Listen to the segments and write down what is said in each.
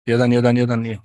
Jeden. Nie.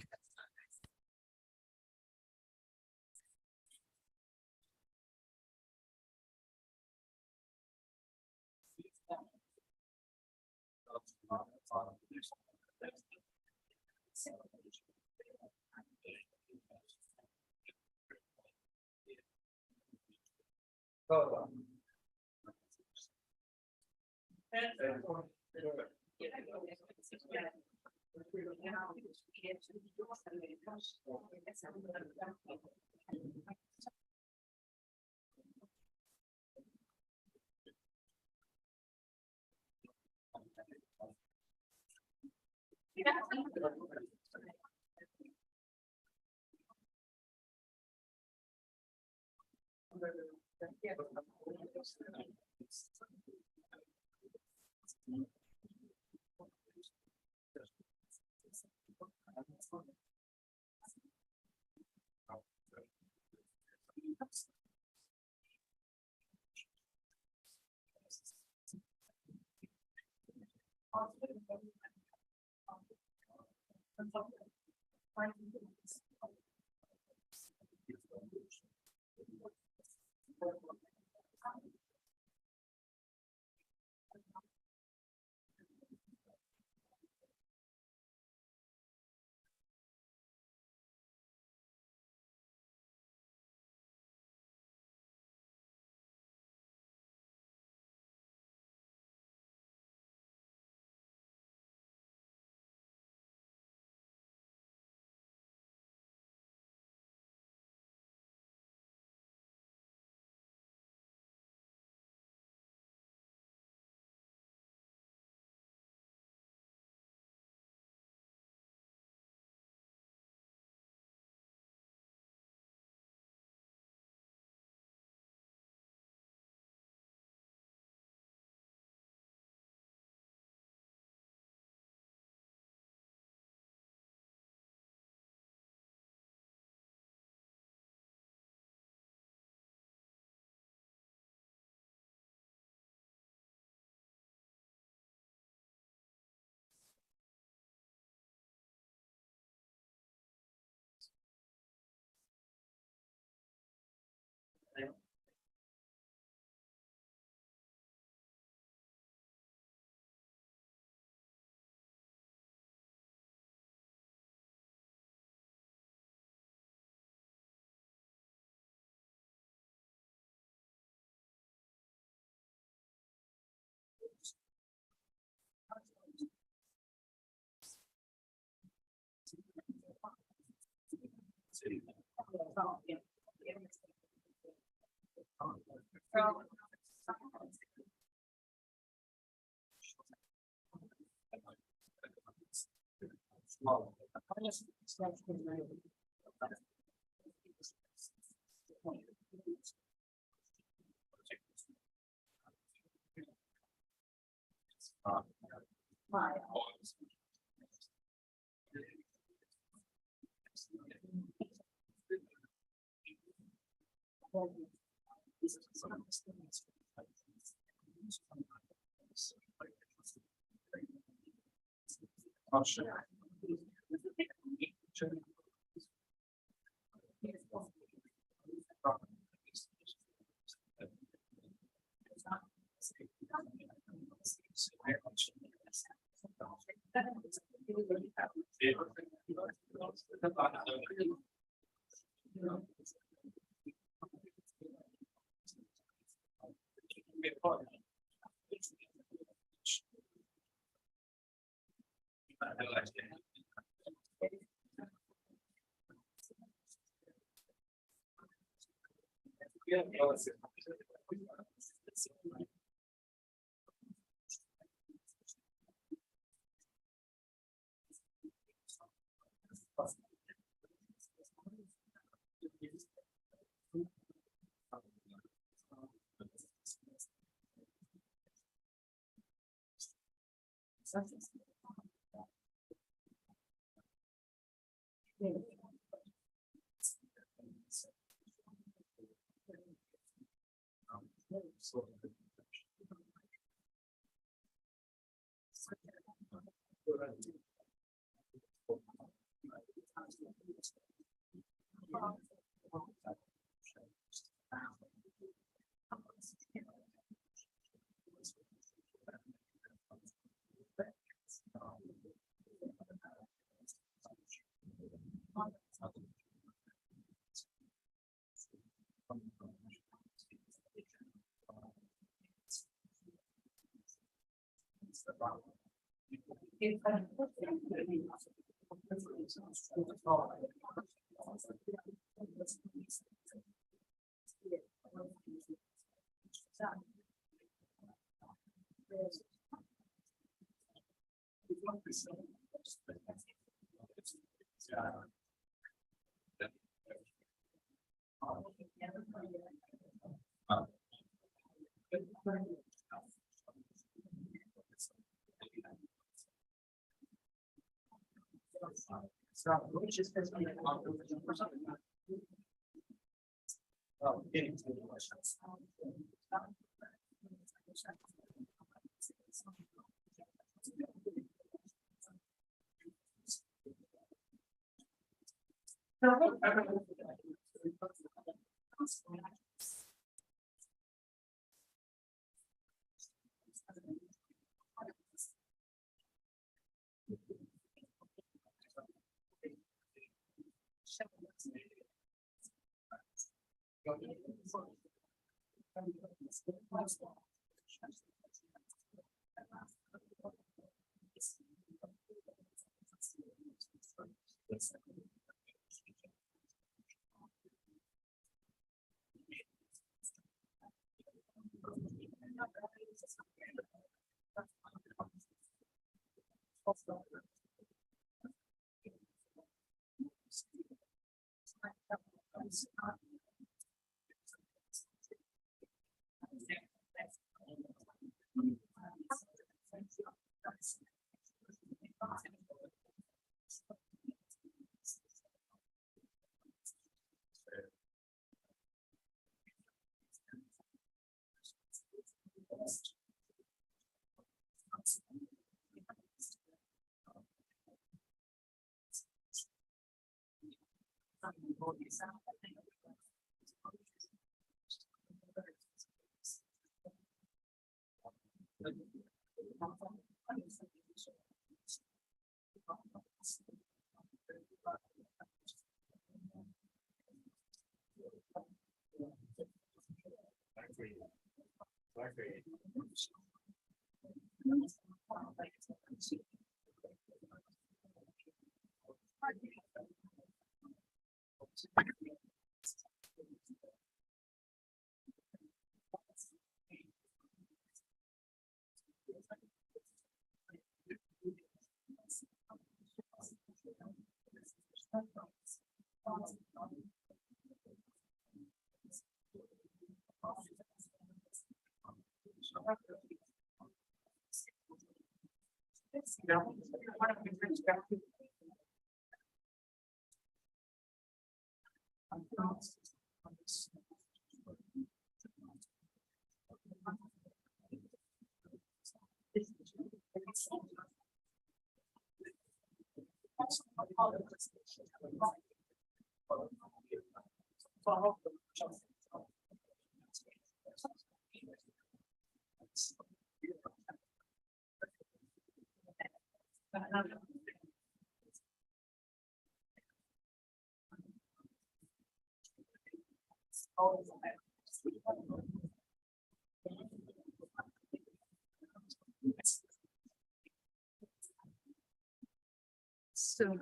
So,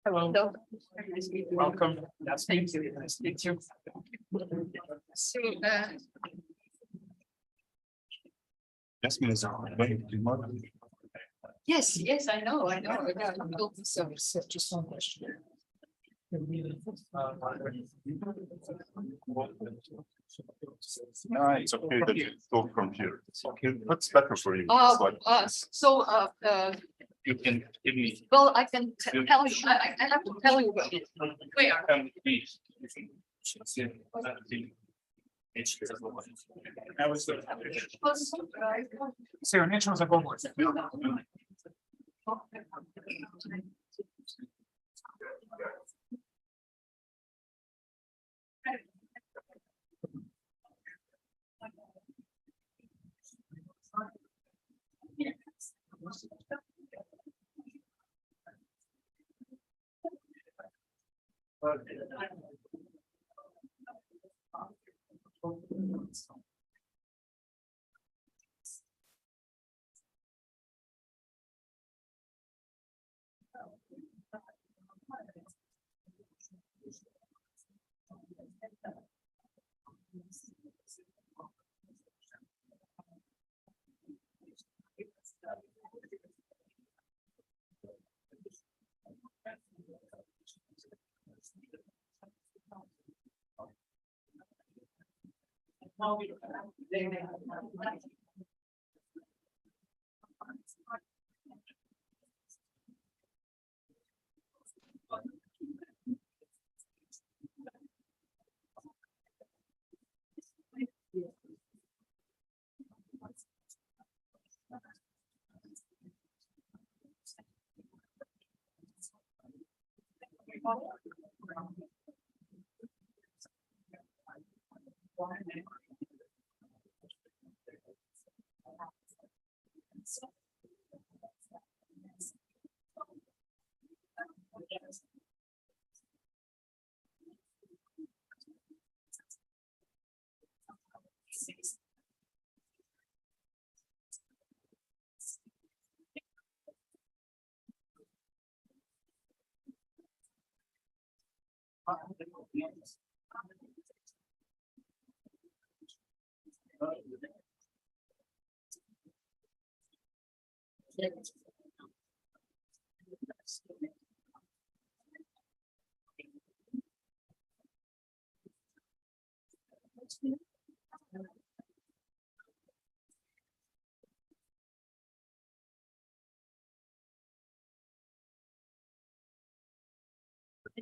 Hello, so, welcome. Yes, thank you. Nice to meet you. so, Yes, Minister. yes, I know. So, Just one question. No, it's okay that you talk from here. It's okay. What's better for you? You can give me. well, I can tell you, I have to tell you where. That was the. So, niečo za govor.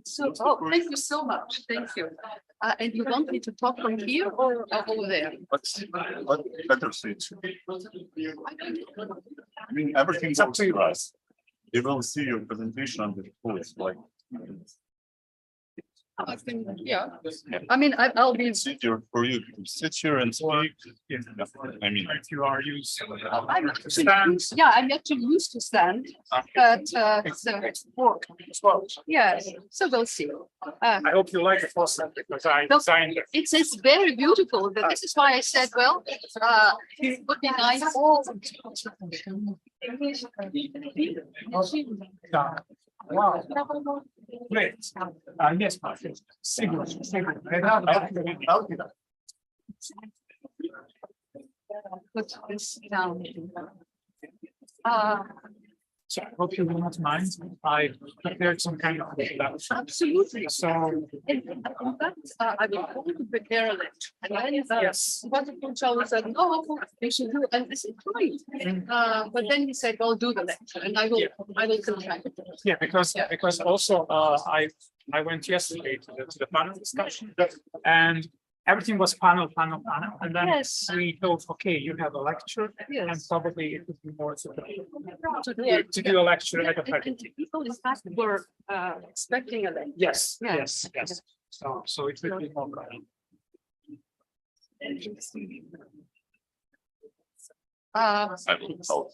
So, thank you so much. Thank you. And you want me to talk from here or over there? What better suits you? I mean, everything's up to us. You will see your presentation on the post, like. I think, yeah. I mean, I'll be. It's easier for you to sit here and speak. I mean, If you are used. I'm actually used to stand, but so work as well. Yes, so we'll see. I hope you like the faucet because I designed it. It's very beautiful, but this is why I said, well, it would be nice. Wow. Great. Yes, Martin. Sigurd. Put this down. So I hope you will not mind. I prepared some kind of introduction. Absolutely. So In fact, I will call to prepare a lecture. And then, yes. one of the fellows said, no, you should do, and this is great. But then he said, well, do the lecture, and I will contract it. Yeah, because also I went yesterday to the panel discussion, and everything was panel, and then Yes. we thought, okay, you have a lecture, and Yes. probably it would be more suitable Yeah. to do a lecture at a And faculty. people in fact were expecting a lecture. Yes, Yeah. yes. So it would be more common. Uh, I will help.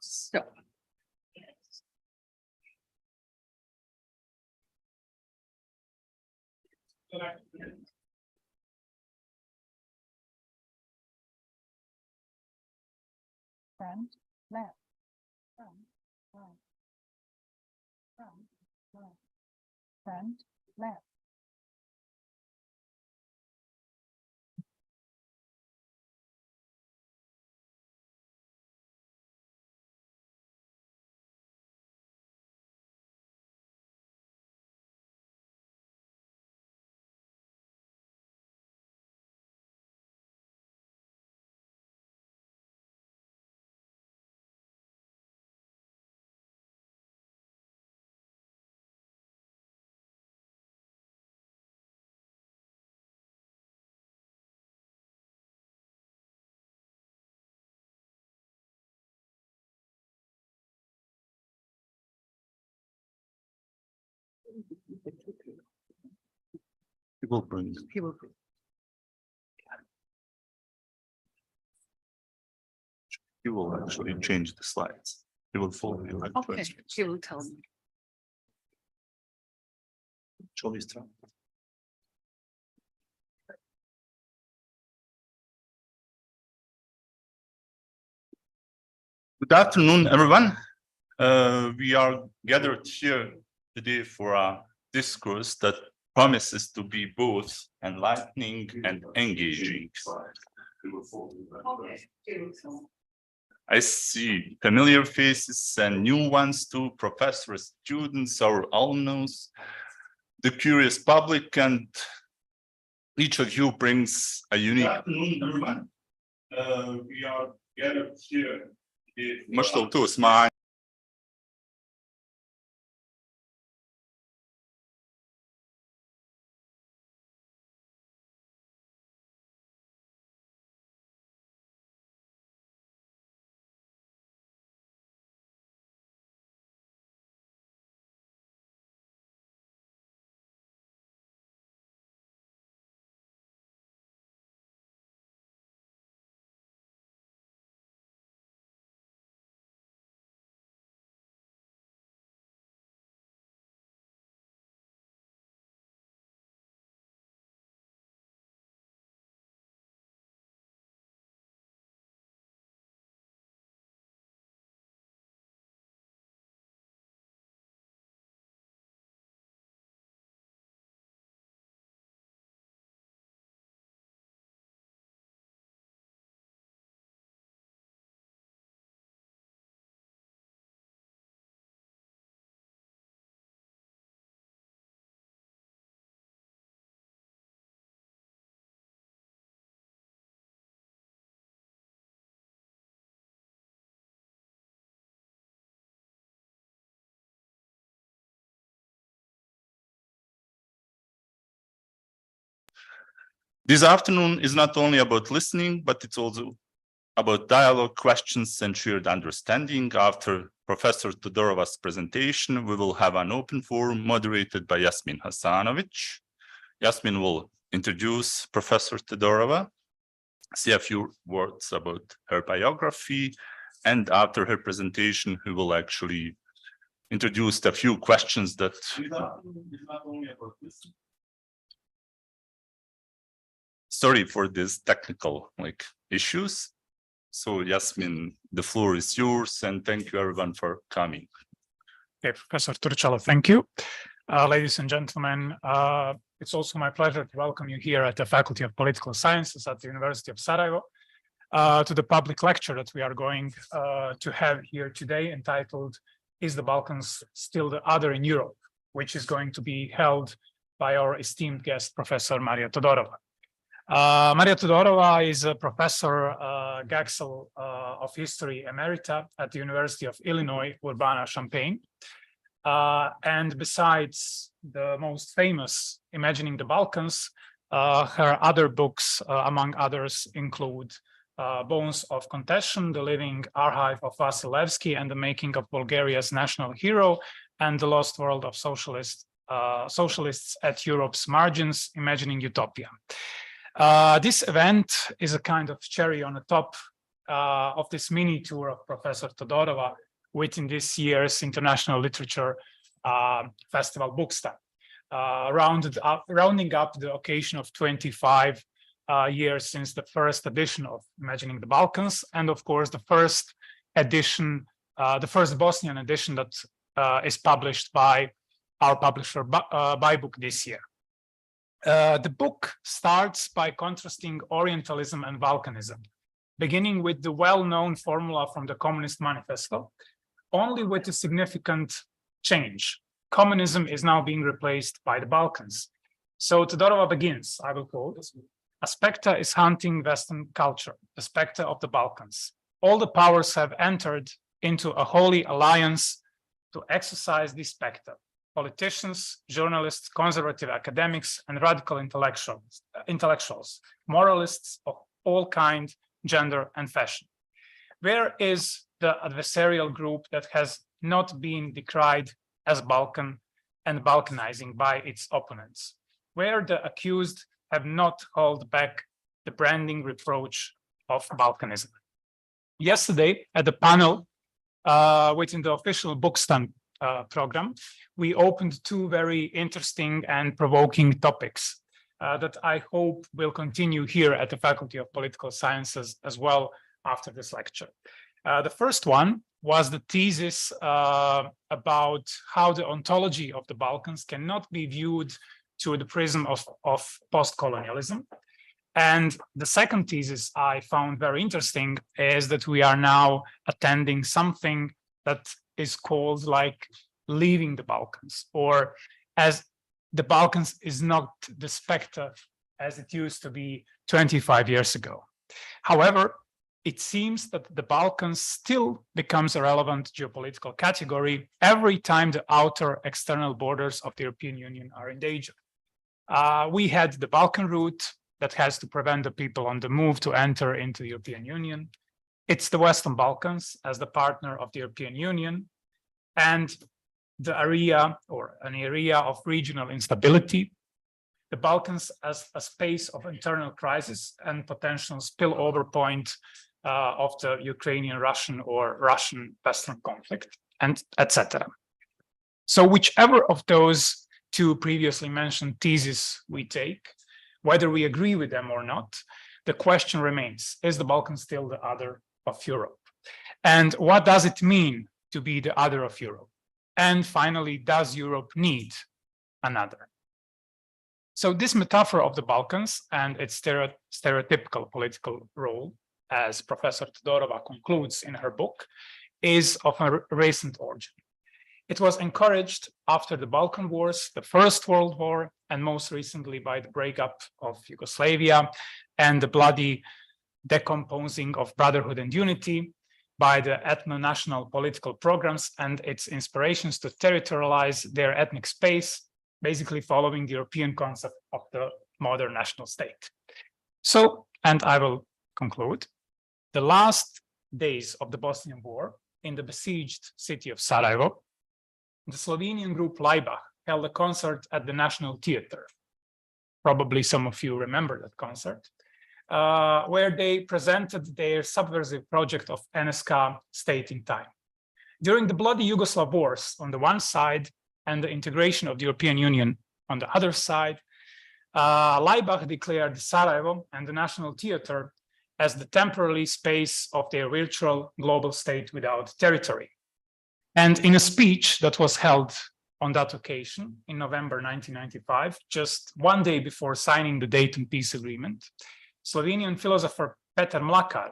so. Front, left, front, right, front, left, front, left. He will bring. He will. He will actually change the slides. He will follow you. Okay, he will tell me. Good afternoon, everyone. We are gathered here today for a discourse that promises to be both enlightening and engaging. I see familiar faces and new ones too, professors, students, our alumnus, the curious public, and each of you brings a unique. Good afternoon, everyone. We are gathered here. مشتاق تو اسمع This afternoon is not only about listening, but it's also about dialogue, questions, and shared understanding. After Professor Todorova's presentation, we will have an open forum moderated by Yasmin Hasanovic. Yasmin will introduce Professor Todorova, say a few words about her biography, and after her presentation, we will actually introduce a few questions that sorry for these technical issues. So Yasmin, the floor is yours, and thank you everyone for coming. Okay, Professor Turcalo, thank you. Ladies and gentlemen, it's also my pleasure to welcome you here at the Faculty of Political Sciences at the University of Sarajevo to the public lecture that we are going to have here today, entitled "Is the Balkans Still the Other in Europe?" which is going to be held by our esteemed guest, Professor Mariom Todorova. Mariom Todorova is a professor Gaxel of History Emerita at the University of Illinois, Urbana-Champaign. And besides the most famous, Imagining the Balkans, her other books, among others, include Bones of Contention, The Living Archive of Vasilevsky and the Making of Bulgaria's National Hero, and The Lost World of Socialists at Europe's Margins, Imagining Utopia. This event is a kind of cherry on the top of this mini tour of Professor Todorova within this year's International Literature Festival Bookstand, rounding up the occasion of 25 years since the first edition of Imagining the Balkans, and of course the first edition, the first Bosnian edition that is published by our publisher Bybook this year. The book starts by contrasting Orientalism and Balkanism, beginning with the well-known formula from the Communist Manifesto, only with a significant change. Communism is now being replaced by the Balkans. So Todorova begins, I will quote, "A spectre is hunting Western culture, the spectre of the Balkans. All the powers have entered into a holy alliance to exercise this spectre. Politicians, journalists, conservative academics, and radical intellectuals, moralists of all kind, gender, and fashion. Where is the adversarial group that has not been decried as Balkan and Balkanizing by its opponents? Where the accused have not held back the branding reproach of Balkanism?" Yesterday, at the panel within the official Bookstand program, we opened two very interesting and provoking topics that I hope will continue here at the Faculty of Political Sciences as well after this lecture. The first one was the thesis about how the ontology of the Balkans cannot be viewed through the prism of post-colonialism. And the second thesis I found very interesting is that we are now attending something that is called like leaving the Balkans, or as the Balkans is not the spectre as it used to be 25 years ago. However, it seems that the Balkans still becomes a relevant geopolitical category every time the outer external borders of the European Union are in danger. We had the Balkan route that has to prevent the people on the move to enter into the European Union. It's the Western Balkans as the partner of the European Union, and the area or an area of regional instability, the Balkans as a space of internal crisis and potential spillover point of the Ukrainian-Russian or Russian-Western conflict, and etc. So whichever of those two previously mentioned theses we take, whether we agree with them or not, the question remains, is the Balkan still the other of Europe? And what does it mean to be the other of Europe? And finally, does Europe need another? So this metaphor of the Balkans and its stereotypical political role, as Professor Todorova concludes in her book, is of a recent origin. It was encouraged after the Balkan Wars, the First World War, and most recently by the breakup of Yugoslavia and the bloody decomposing of brotherhood and unity, by the ethno-national political programs and its inspirations to territorialize their ethnic space, basically following the European concept of the modern national state. So, and I will conclude, the last days of the Bosnian War in the besieged city of Sarajevo, the Slovenian group Laibach held a concert at the National Theatre. Probably some of you remember that concert, where they presented their subversive project of NSK State in Time. During the bloody Yugoslav wars on the one side and the integration of the European Union on the other side, Laibach declared Sarajevo and the National Theatre as the temporary space of their virtual global state without territory. And in a speech that was held on that occasion in November 1995, just one day before signing the Dayton Peace Agreement, Slovenian philosopher Peter Mlakar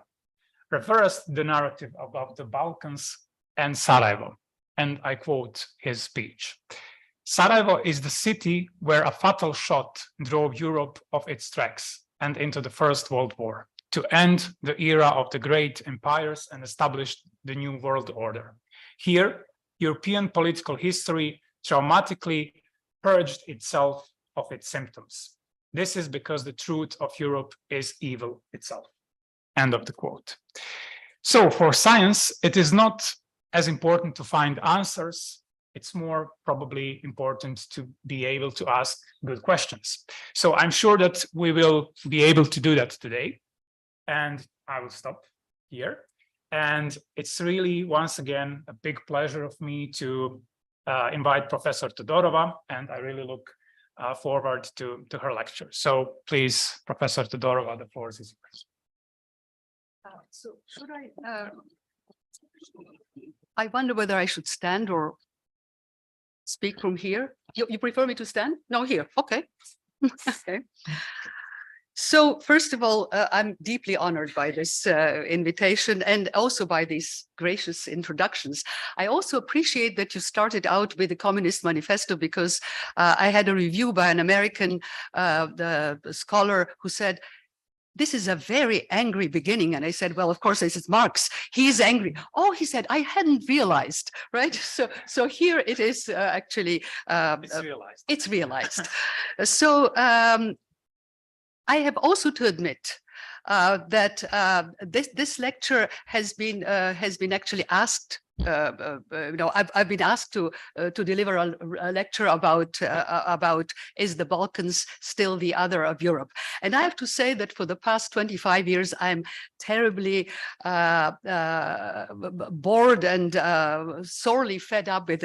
reversed the narrative about the Balkans and Sarajevo, and I quote his speech. "Sarajevo is the city where a fatal shot drove Europe off its tracks and into the First World War to end the era of the great empires and establish the new world order. Here, European political history traumatically purged itself of its symptoms. This is because the truth of Europe is evil itself. End of the quote. So for science, it is not as important to find answers. It's more probably important to be able to ask good questions. So I'm sure that we will be able to do that today. And I will stop here. And it's really, once again, a big pleasure of me to invite Professor Todorova, and I really look forward to her lecture. So please, Professor Todorova, the floor is yours. So should I wonder whether I should stand or speak from here. You prefer me to stand? No, here. Okay. Okay. So first of all, I'm deeply honored by this invitation and also by these gracious introductions. I also appreciate that you started out with the Communist Manifesto, because I had a review by an American the scholar who said, this is a very angry beginning. And I said, well, of course, this is Marx. He is angry. Oh, he said, I hadn't realized, right? So here it is actually. It's realized. It's realized. So I have also to admit that this lecture has been actually asked. I've been asked to deliver a lecture about is the Balkans still the other of Europe? And I have to say that for the past 25 years, I'm terribly bored and sorely fed up with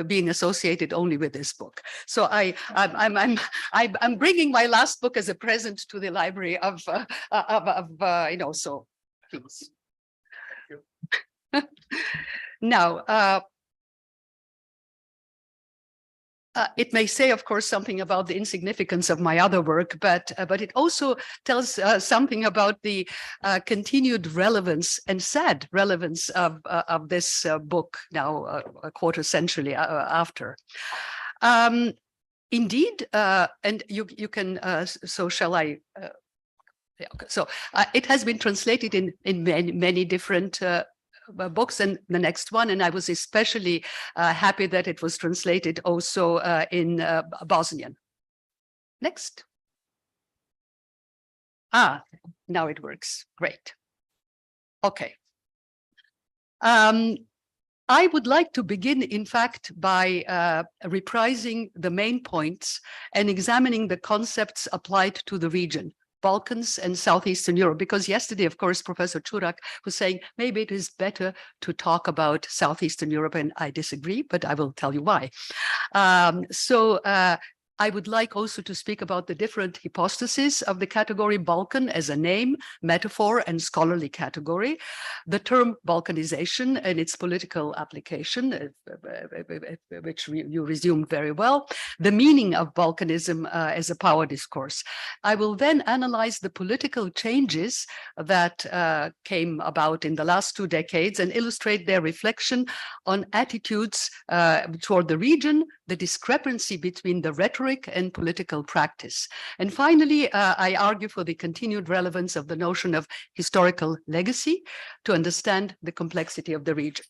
being associated only with this book. So I'm bringing my last book as a present to the library of so please. Now, it may say, of course, something about the insignificance of my other work, but it also tells something about the continued relevance and sad relevance of this book now, a quarter century after. Indeed, and you can. So shall I? Yeah, okay. So it has been translated in many different books, and the next one, and I was especially happy that it was translated also in Bosnian. Next. Now it works. Great. Okay. I would like to begin, in fact, by reprising the main points and examining the concepts applied to the region, Balkans and Southeastern Europe, because yesterday, of course, Professor Čurak was saying maybe it is better to talk about Southeastern Europe, and I disagree, but I will tell you why. I would like also to speak about the different hypostases of the category Balkan as a name, metaphor, and scholarly category, the term Balkanization and its political application, which you resumed very well, the meaning of Balkanism as a power discourse. I will then analyze the political changes that came about in the last 2 decades and illustrate their reflection on attitudes toward the region, the discrepancy between the rhetoric and political practice. And finally, I argue for the continued relevance of the notion of historical legacy to understand the complexity of the region.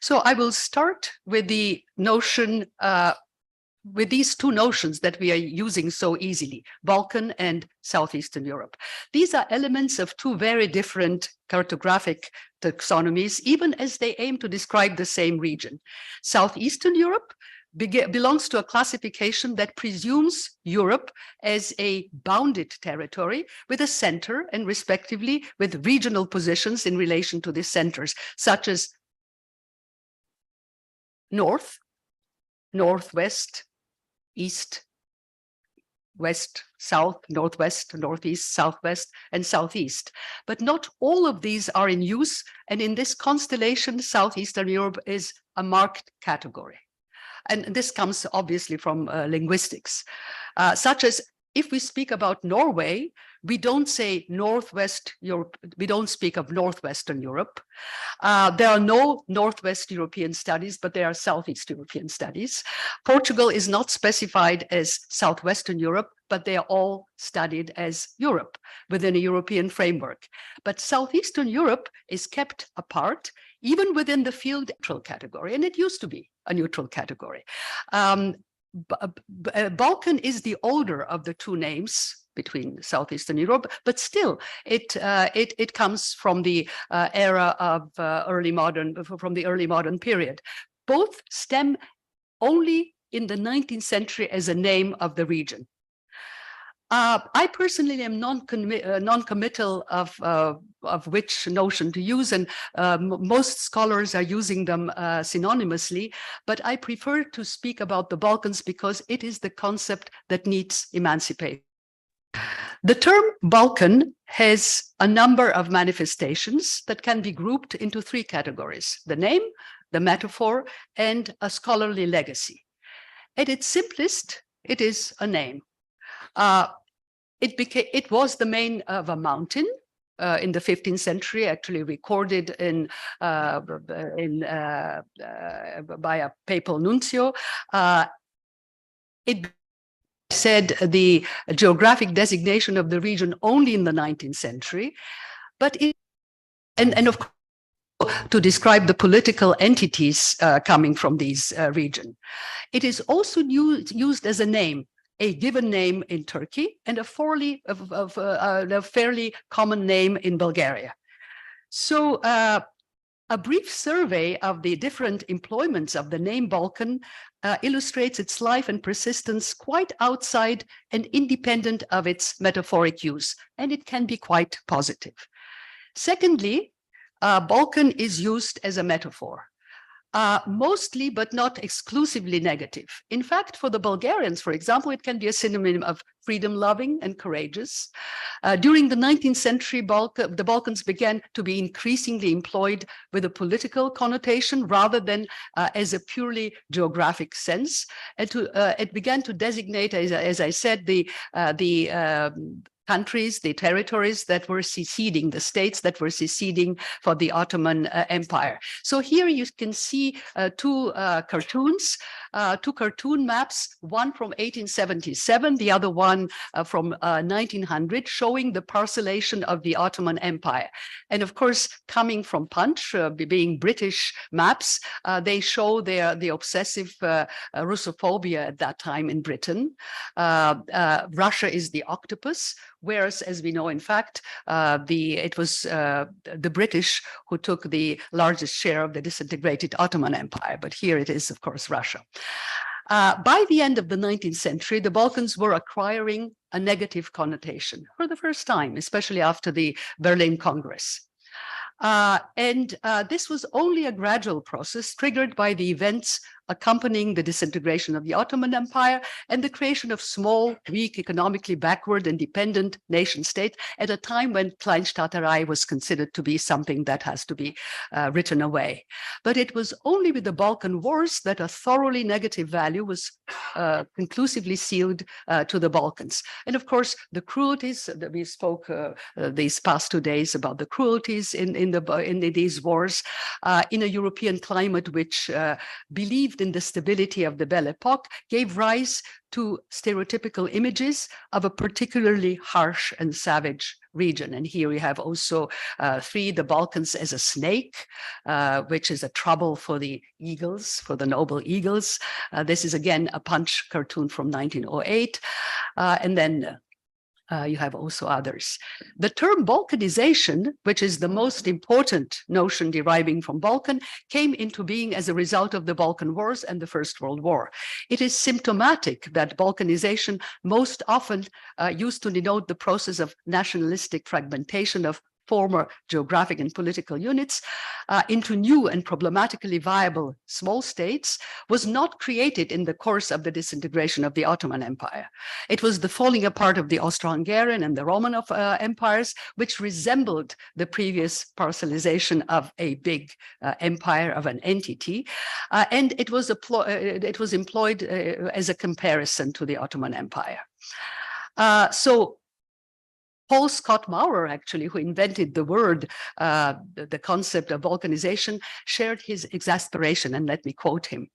So I will start with the notion, with these two notions that we are using so easily, Balkan and Southeastern Europe. These are elements of two very different cartographic taxonomies, even as they aim to describe the same region. Southeastern Europe belongs to a classification that presumes Europe as a bounded territory with a center and respectively with regional positions in relation to the centers, such as north, northwest, east, west, south, northwest, northeast, southwest, and southeast. But not all of these are in use, and in this constellation, Southeastern Europe is a marked category. And this comes obviously from linguistics, such as if we speak about Norway, we don't say Northwest Europe, we don't speak of Northwestern Europe. There are no Northwest European studies, but there are Southeast European studies. Portugal is not specified as Southwestern Europe, but they are all studied as Europe within a European framework. But Southeastern Europe is kept apart, even within the field neutral category, and it used to be a neutral category. Balkan is the older of the two names between Southeastern Europe, but still it comes from the era of early modern period. Both stem only in the 19th century as a name of the region. I personally am non-committal of which notion to use, and most scholars are using them synonymously, but I prefer to speak about the Balkans because it is the concept that needs emancipation. The term Balkan has a number of manifestations that can be grouped into three categories: the name, the metaphor, and a scholarly legacy. At its simplest, it is a name. It was the name of a mountain in the 15th century, actually recorded by a papal nuncio. It said the geographic designation of the region only in the 19th century, but and of course to describe the political entities coming from these region. It is also used as a name, a given name in Turkey, and a fairly common name in Bulgaria. So a brief survey of the different employments of the name Balkan illustrates its life and persistence quite outside and independent of its metaphoric use, and it can be quite positive. Secondly, Balkan is used as a metaphor. Mostly, but not exclusively negative. In fact, for the Bulgarians, for example, it can be a synonym of freedom-loving and courageous. During the 19th century, the Balkans began to be increasingly employed with a political connotation rather than as a purely geographic sense. And it began to designate, as I said, the countries, the territories that were seceding, the states that were seceding for the Ottoman Empire. So here you can see two cartoon maps, one from 1877, the other one from 1900, showing the parcellation of the Ottoman Empire. And of course, coming from Punch, being British maps, they show the obsessive Russophobia at that time in Britain. Russia is the octopus, whereas, as we know, in fact, it was the British who took the largest share of the disintegrated Ottoman Empire. But here it is, of course, Russia. By the end of the 19th century, the Balkans were acquiring a negative connotation for the first time, especially after the Berlin Congress. This was only a gradual process triggered by the events accompanying the disintegration of the Ottoman Empire and the creation of small, weak, economically backward and dependent nation states at a time when Kleinstaaterei was considered to be something that has to be written away. But it was only with the Balkan Wars that a thoroughly negative value was conclusively sealed to the Balkans. And of course, the cruelties that we spoke these past 2 days about the cruelties in these wars in a European climate which believed in the stability of the Belle Epoque, gave rise to stereotypical images of a particularly harsh and savage region. And here we have also the Balkans as a snake, which is a trouble for the eagles, for the noble eagles. This is again a Punch cartoon from 1908. And then you have also others. The term Balkanization, which is the most important notion deriving from Balkan, came into being as a result of the Balkan Wars and the First World War. It is symptomatic that Balkanization most often used to denote the process of nationalistic fragmentation of former geographic and political units into new and problematically viable small states, was not created in the course of the disintegration of the Ottoman Empire. It was the falling apart of the Austro-Hungarian and the Romanov empires, which resembled the previous parcelization of a big empire, of an entity, and it was employed as a comparison to the Ottoman Empire. So Paul Scott Maurer, actually, who invented the word, the concept of balkanization, shared his exasperation, and let me quote him.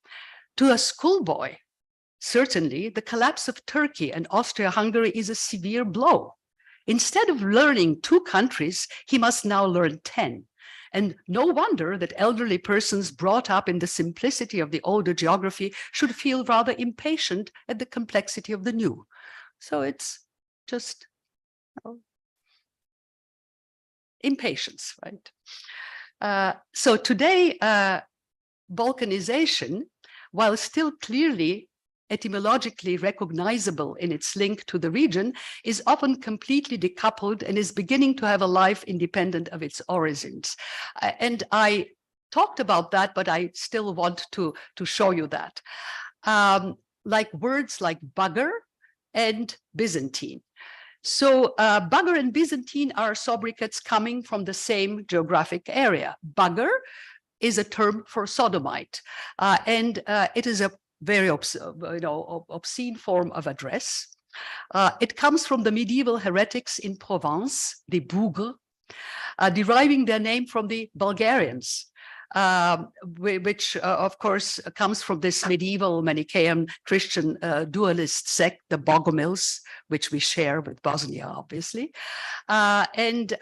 To a schoolboy, certainly, the collapse of Turkey and Austria-Hungary is a severe blow. Instead of learning 2 countries, he must now learn 10. And no wonder that elderly persons brought up in the simplicity of the older geography should feel rather impatient at the complexity of the new. So it's just impatience, right? So today, balkanization, while still clearly etymologically recognizable in its link to the region, is often completely decoupled and is beginning to have a life independent of its origins. And I talked about that, but I still want to show you that. Like words like bugger and Byzantine. So bugger and Byzantine are sobriquets coming from the same geographic area. Bugger is a term for sodomite, and it is a very obscene form of address. It comes from the medieval heretics in Provence, the Bougres, deriving their name from the Bulgarians, which of course comes from this medieval Manichaean Christian dualist sect, the Bogomils, which we share with Bosnia, obviously. And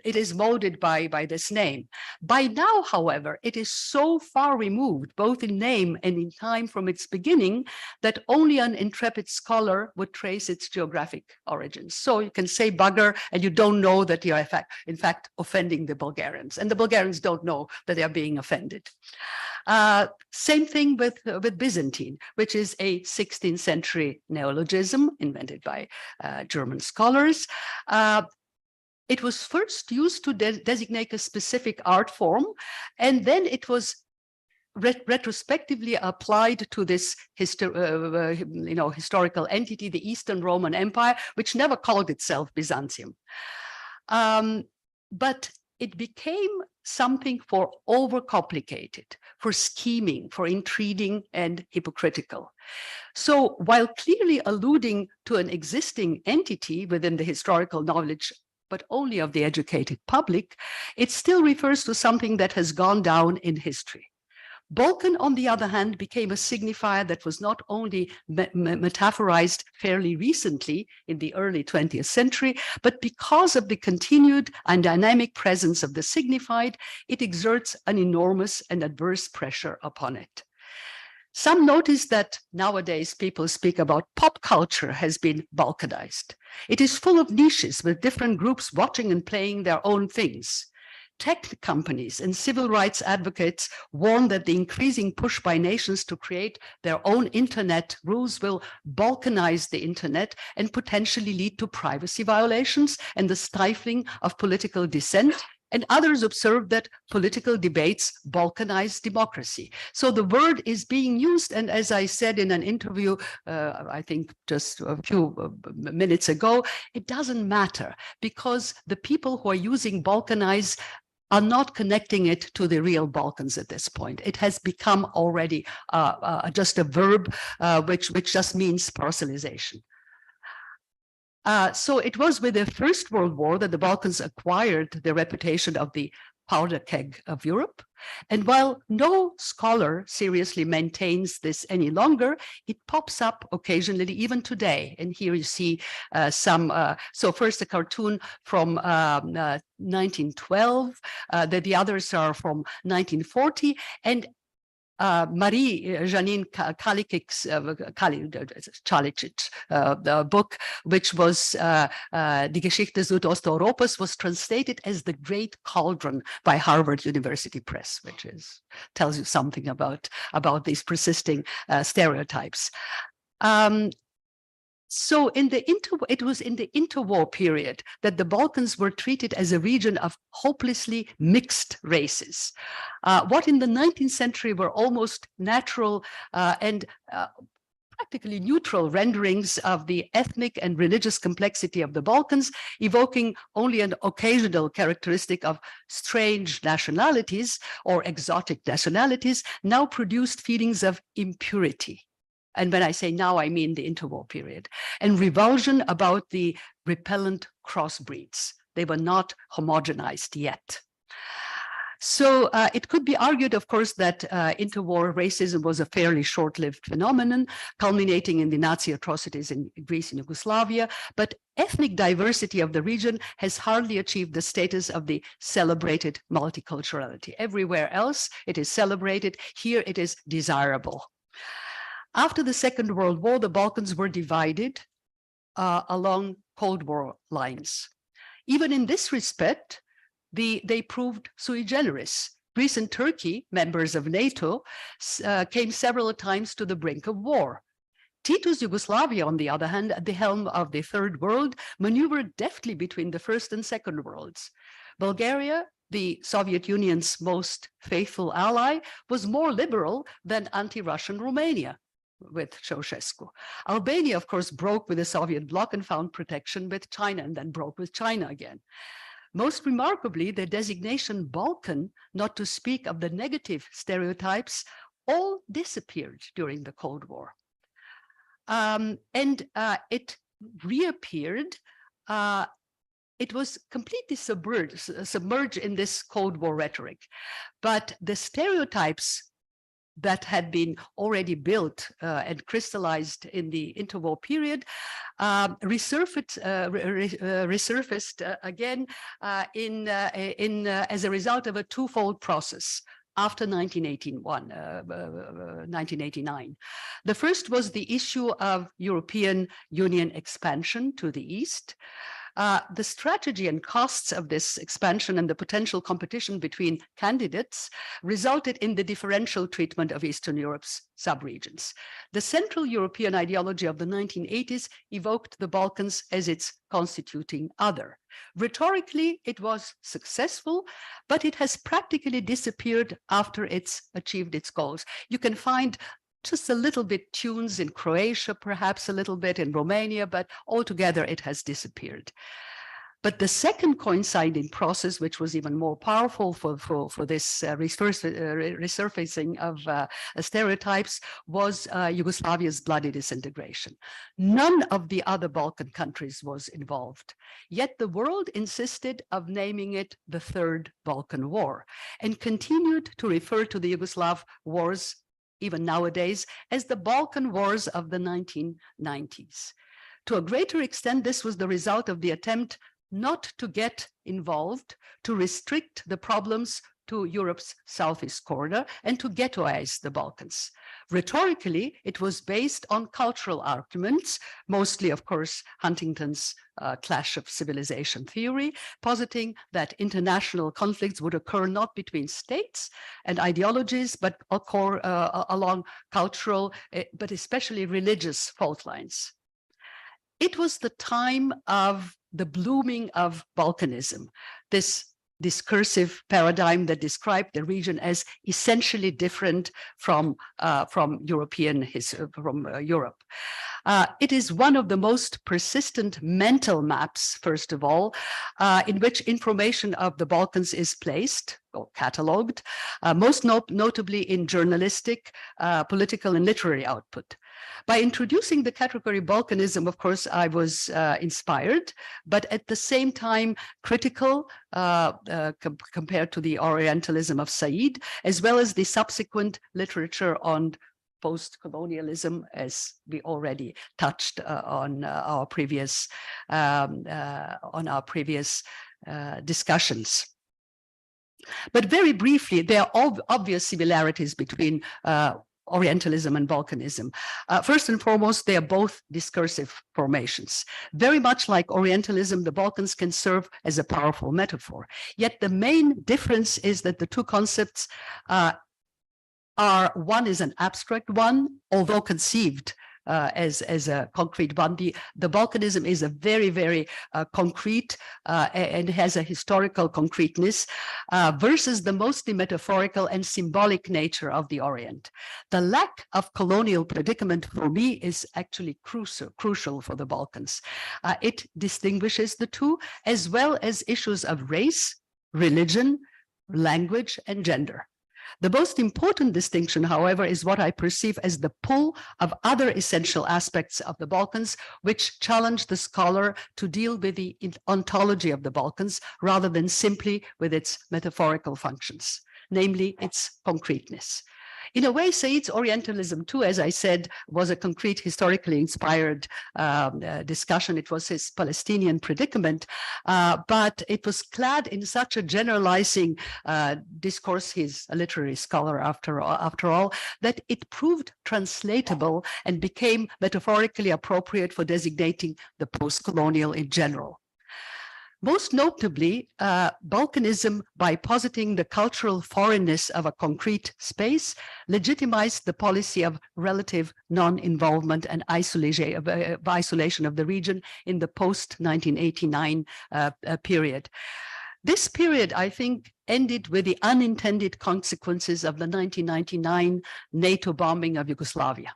it is molded by this name. By now, however, it is so far removed, both in name and in time from its beginning, that only an intrepid scholar would trace its geographic origins. So you can say bugger, and you don't know that you are in fact offending the Bulgarians, and the Bulgarians don't know that they are being offended. Same thing with Byzantine, which is a 16th century neologism invented by German scholars. It was first used to designate a specific art form, and then it was retrospectively applied to this historical entity, the Eastern Roman Empire, which never called itself Byzantium. But it became something for overcomplicated, for scheming, for intriguing and hypocritical. So while clearly alluding to an existing entity within the historical knowledge, but only of the educated public, it still refers to something that has gone down in history. Balkan, on the other hand, became a signifier that was not only metaphorized fairly recently in the early 20th century, but because of the continued and dynamic presence of the signified, it exerts an enormous and adverse pressure upon it. Some notice that nowadays people speak about pop culture has been balkanized. It is full of niches with different groups watching and playing their own things. Tech companies and civil rights advocates warn that the increasing push by nations to create their own internet rules will balkanize the internet and potentially lead to privacy violations and the stifling of political dissent. And others observe that political debates balkanize democracy. So the word is being used, and as I said in an interview, I think just a few minutes ago, it doesn't matter because the people who are using balkanize are not connecting it to the real Balkans at this point. It has become already just a verb which just means parcelization. So it was with the First World War that the Balkans acquired the reputation of the powder keg of Europe. And while no scholar seriously maintains this any longer, it pops up occasionally, even today. And here you see so first a cartoon from 1912, the others are from 1940, and Marie-Janine Kalicic's the book, which was Die Geschichte Südosteuropas, was translated as The Great Cauldron by Harvard University Press, which tells you something about these persisting stereotypes. So it was in the interwar period that the Balkans were treated as a region of hopelessly mixed races. What in the 19th century were almost natural and practically neutral renderings of the ethnic and religious complexity of the Balkans, evoking only an occasional characteristic of strange nationalities or exotic nationalities, now produced feelings of impurity, And when I say now, I mean the interwar period, and revulsion about the repellent crossbreeds. They were not homogenized yet. So it could be argued, of course, that interwar racism was a fairly short-lived phenomenon, culminating in the Nazi atrocities in Greece and Yugoslavia, but ethnic diversity of the region has hardly achieved the status of the celebrated multiculturality. Everywhere else, it is celebrated. Here, it is desirable. After the Second World War, the Balkans were divided along Cold War lines. Even in this respect, they proved sui generis. Greece and Turkey, members of NATO, came several times to the brink of war. Tito's Yugoslavia, on the other hand, at the helm of the Third World, maneuvered deftly between the First and Second Worlds. Bulgaria, the Soviet Union's most faithful ally, was more liberal than anti-Russian Romania with Ceausescu. Albania, of course, broke with the Soviet bloc and found protection with China, and then broke with China again. Most remarkably, the designation Balkan, not to speak of the negative stereotypes, all disappeared during the Cold War. It reappeared. It was completely submerged in this Cold War rhetoric. But the stereotypes that had been already built and crystallized in the interwar period resurfaced again as a result of a twofold process after 1989. The first was the issue of European Union expansion to the east. The strategy and costs of this expansion and the potential competition between candidates resulted in the differential treatment of Eastern Europe's subregions. The Central European ideology of the 1980s evoked the Balkans as its constituting other. Rhetorically, it was successful, but it has practically disappeared after it's achieved its goals. You can find just a little bit tunes in Croatia, perhaps a little bit in Romania, but altogether it has disappeared. But the second coinciding process, which was even more powerful for this resurfacing of stereotypes, was Yugoslavia's bloody disintegration. None of the other Balkan countries was involved, yet the world insisted of naming it the Third Balkan War and continued to refer to the Yugoslav wars even nowadays, as the Balkan Wars of the 1990s. To a greater extent, this was the result of the attempt not to get involved, to restrict the problems to Europe's southeast corner, and to ghettoize the Balkans. Rhetorically, it was based on cultural arguments, mostly, of course, Huntington's clash of civilization theory, positing that international conflicts would occur not between states and ideologies, but occur along cultural, but especially religious fault lines. It was the time of the blooming of Balkanism, this discursive paradigm that described the region as essentially different from Europe. It is one of the most persistent mental maps, first of all, in which information of the Balkans is placed or catalogued, most notably in journalistic, political, and literary output. By introducing the category Balkanism, of course, I was inspired, but at the same time critical compared to the Orientalism of Said, as well as the subsequent literature on post-colonialism, as we already touched on our previous discussions. But very briefly, there are obvious similarities between Orientalism and Balkanism. First and foremost, they are both discursive formations. Very much like Orientalism, the Balkans can serve as a powerful metaphor. Yet the main difference is that the two concepts one is an abstract one, although conceived as a concrete one. The Balkanism is a very, very concrete and has a historical concreteness versus the mostly metaphorical and symbolic nature of the Orient. The lack of colonial predicament for me is actually crucial for the Balkans. It distinguishes the two, as well as issues of race, religion, language, and gender. The most important distinction, however, is what I perceive as the pull of other essential aspects of the Balkans, which challenge the scholar to deal with the ontology of the Balkans rather than simply with its metaphorical functions, namely its concreteness. In a way, Said's Orientalism, too, as I said, was a concrete, historically inspired discussion. It was his Palestinian predicament, but it was clad in such a generalizing discourse. He's a literary scholar, after all, that it proved translatable and became metaphorically appropriate for designating the post-colonial in general. Most notably, Balkanism, by positing the cultural foreignness of a concrete space, legitimized the policy of relative non-involvement and isolation of the region in the post-1989 period. This period, I think, ended with the unintended consequences of the 1999 NATO bombing of Yugoslavia.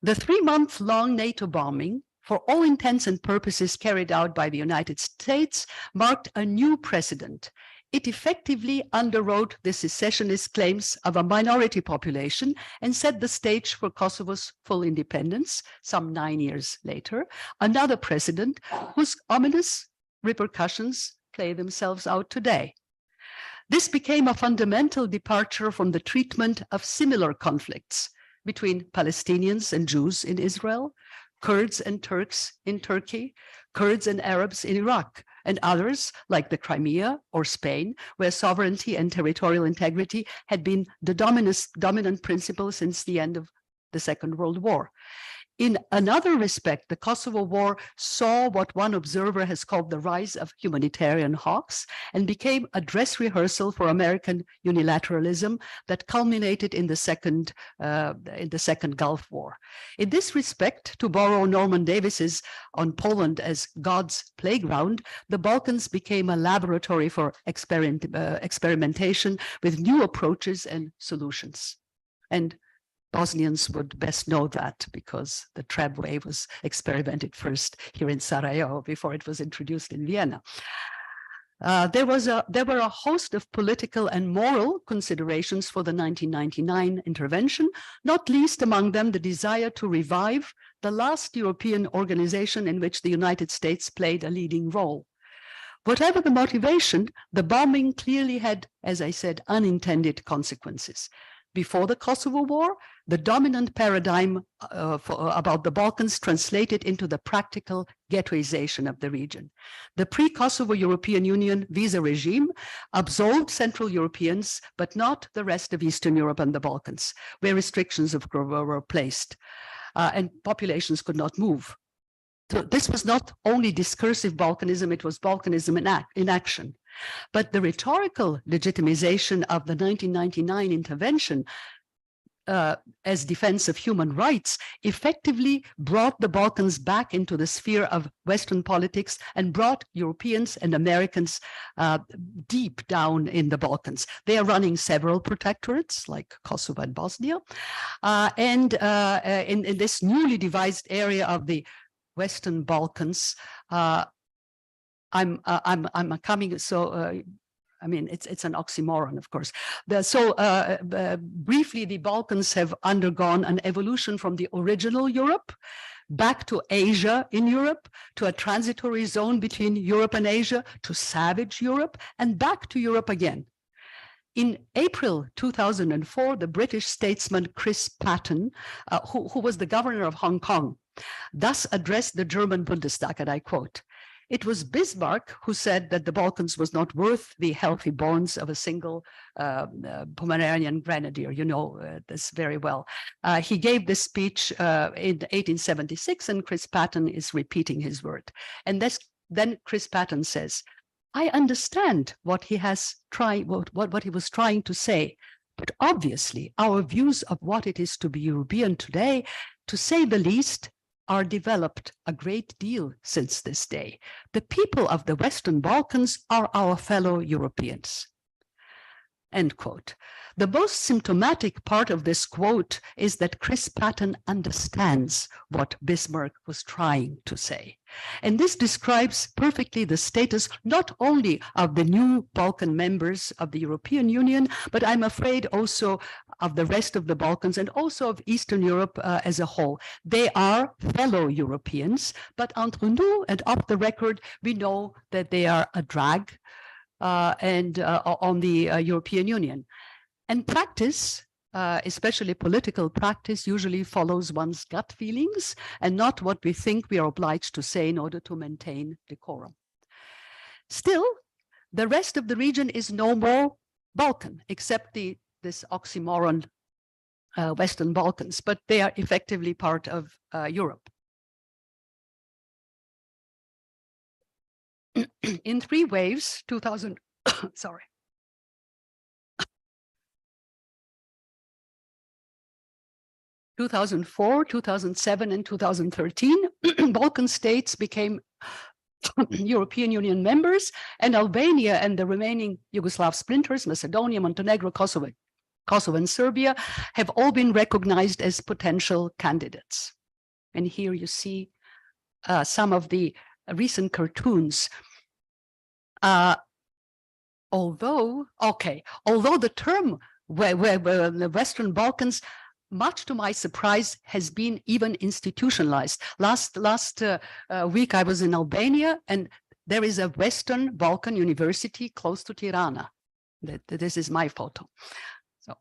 The 3-month-long NATO bombing, for all intents and purposes carried out by the United States, marked a new precedent. It effectively underwrote the secessionist claims of a minority population and set the stage for Kosovo's full independence some 9 years later, another precedent whose ominous repercussions play themselves out today. This became a fundamental departure from the treatment of similar conflicts between Palestinians and Jews in Israel, Kurds and Turks in Turkey, Kurds and Arabs in Iraq, and others like the Crimea or Spain, where sovereignty and territorial integrity had been the dominant principle since the end of the Second World War. In another respect, the Kosovo War saw what one observer has called the rise of humanitarian hawks and became a dress rehearsal for American unilateralism that culminated in the second Gulf War. In this respect, to borrow Norman Davis's on Poland as God's playground, the Balkans became a laboratory for experimentation with new approaches and solutions. And Bosnians would best know that because the tramway was experimented first here in Sarajevo before it was introduced in Vienna. There were a host of political and moral considerations for the 1999 intervention, not least among them the desire to revive the last European organization in which the United States played a leading role. Whatever the motivation, the bombing clearly had, as I said, unintended consequences. Before the Kosovo War, the dominant paradigm about the Balkans translated into the practical ghettoization of the region. The pre-Kosovo European Union visa regime absolved Central Europeans, but not the rest of Eastern Europe and the Balkans, where restrictions were placed and populations could not move. So this was not only discursive Balkanism, it was Balkanism in action. But the rhetorical legitimization of the 1999 intervention as defense of human rights effectively brought the Balkans back into the sphere of Western politics and brought Europeans and Americans deep down in the Balkans. They are running several protectorates like Kosovo and Bosnia. And in this newly devised area of the Western Balkans, I'm coming, so I mean, it's an oxymoron, of course. Briefly, the Balkans have undergone an evolution from the original Europe back to Asia in Europe, to a transitory zone between Europe and Asia, to savage Europe, and back to Europe again. In April 2004, the British statesman Chris Patten, who was the governor of Hong Kong, thus addressed the German Bundestag, and I quote, "It was Bismarck who said that the Balkans was not worth the healthy bones of a single Pomeranian grenadier." You know this very well. He gave this speech in 1876, and Chris Patten is repeating his word. And then Chris Patten says, "I understand what he was trying to say, but obviously our views of what it is to be European today, to say the least, are developed a great deal since this day. The people of the Western Balkans are our fellow Europeans." End quote. The most symptomatic part of this quote is that Chris Patton understands what Bismarck was trying to say. And this describes perfectly the status not only of the new Balkan members of the European Union, but I'm afraid also of the rest of the Balkans and also of Eastern Europe as a whole. They are fellow Europeans, but entre nous and off the record, we know that they are a drag on the European Union. And practice, especially political practice, usually follows one's gut feelings and not what we think we are obliged to say in order to maintain decorum. Still, the rest of the region is no more Balkan, except this oxymoron Western Balkans, but they are effectively part of Europe. In 3 waves, 2004, 2007, and 2013, Balkan states became European Union members, and Albania and the remaining Yugoslav splinters, Macedonia, Montenegro, Kosovo, and Serbia, have all been recognized as potential candidates. And here you see some of the recent cartoons. Although the term the Western Balkans, much to my surprise, has been even institutionalized. Last week I was in Albania, and there is a Western Balkan University close to Tirana. This is my photo. So,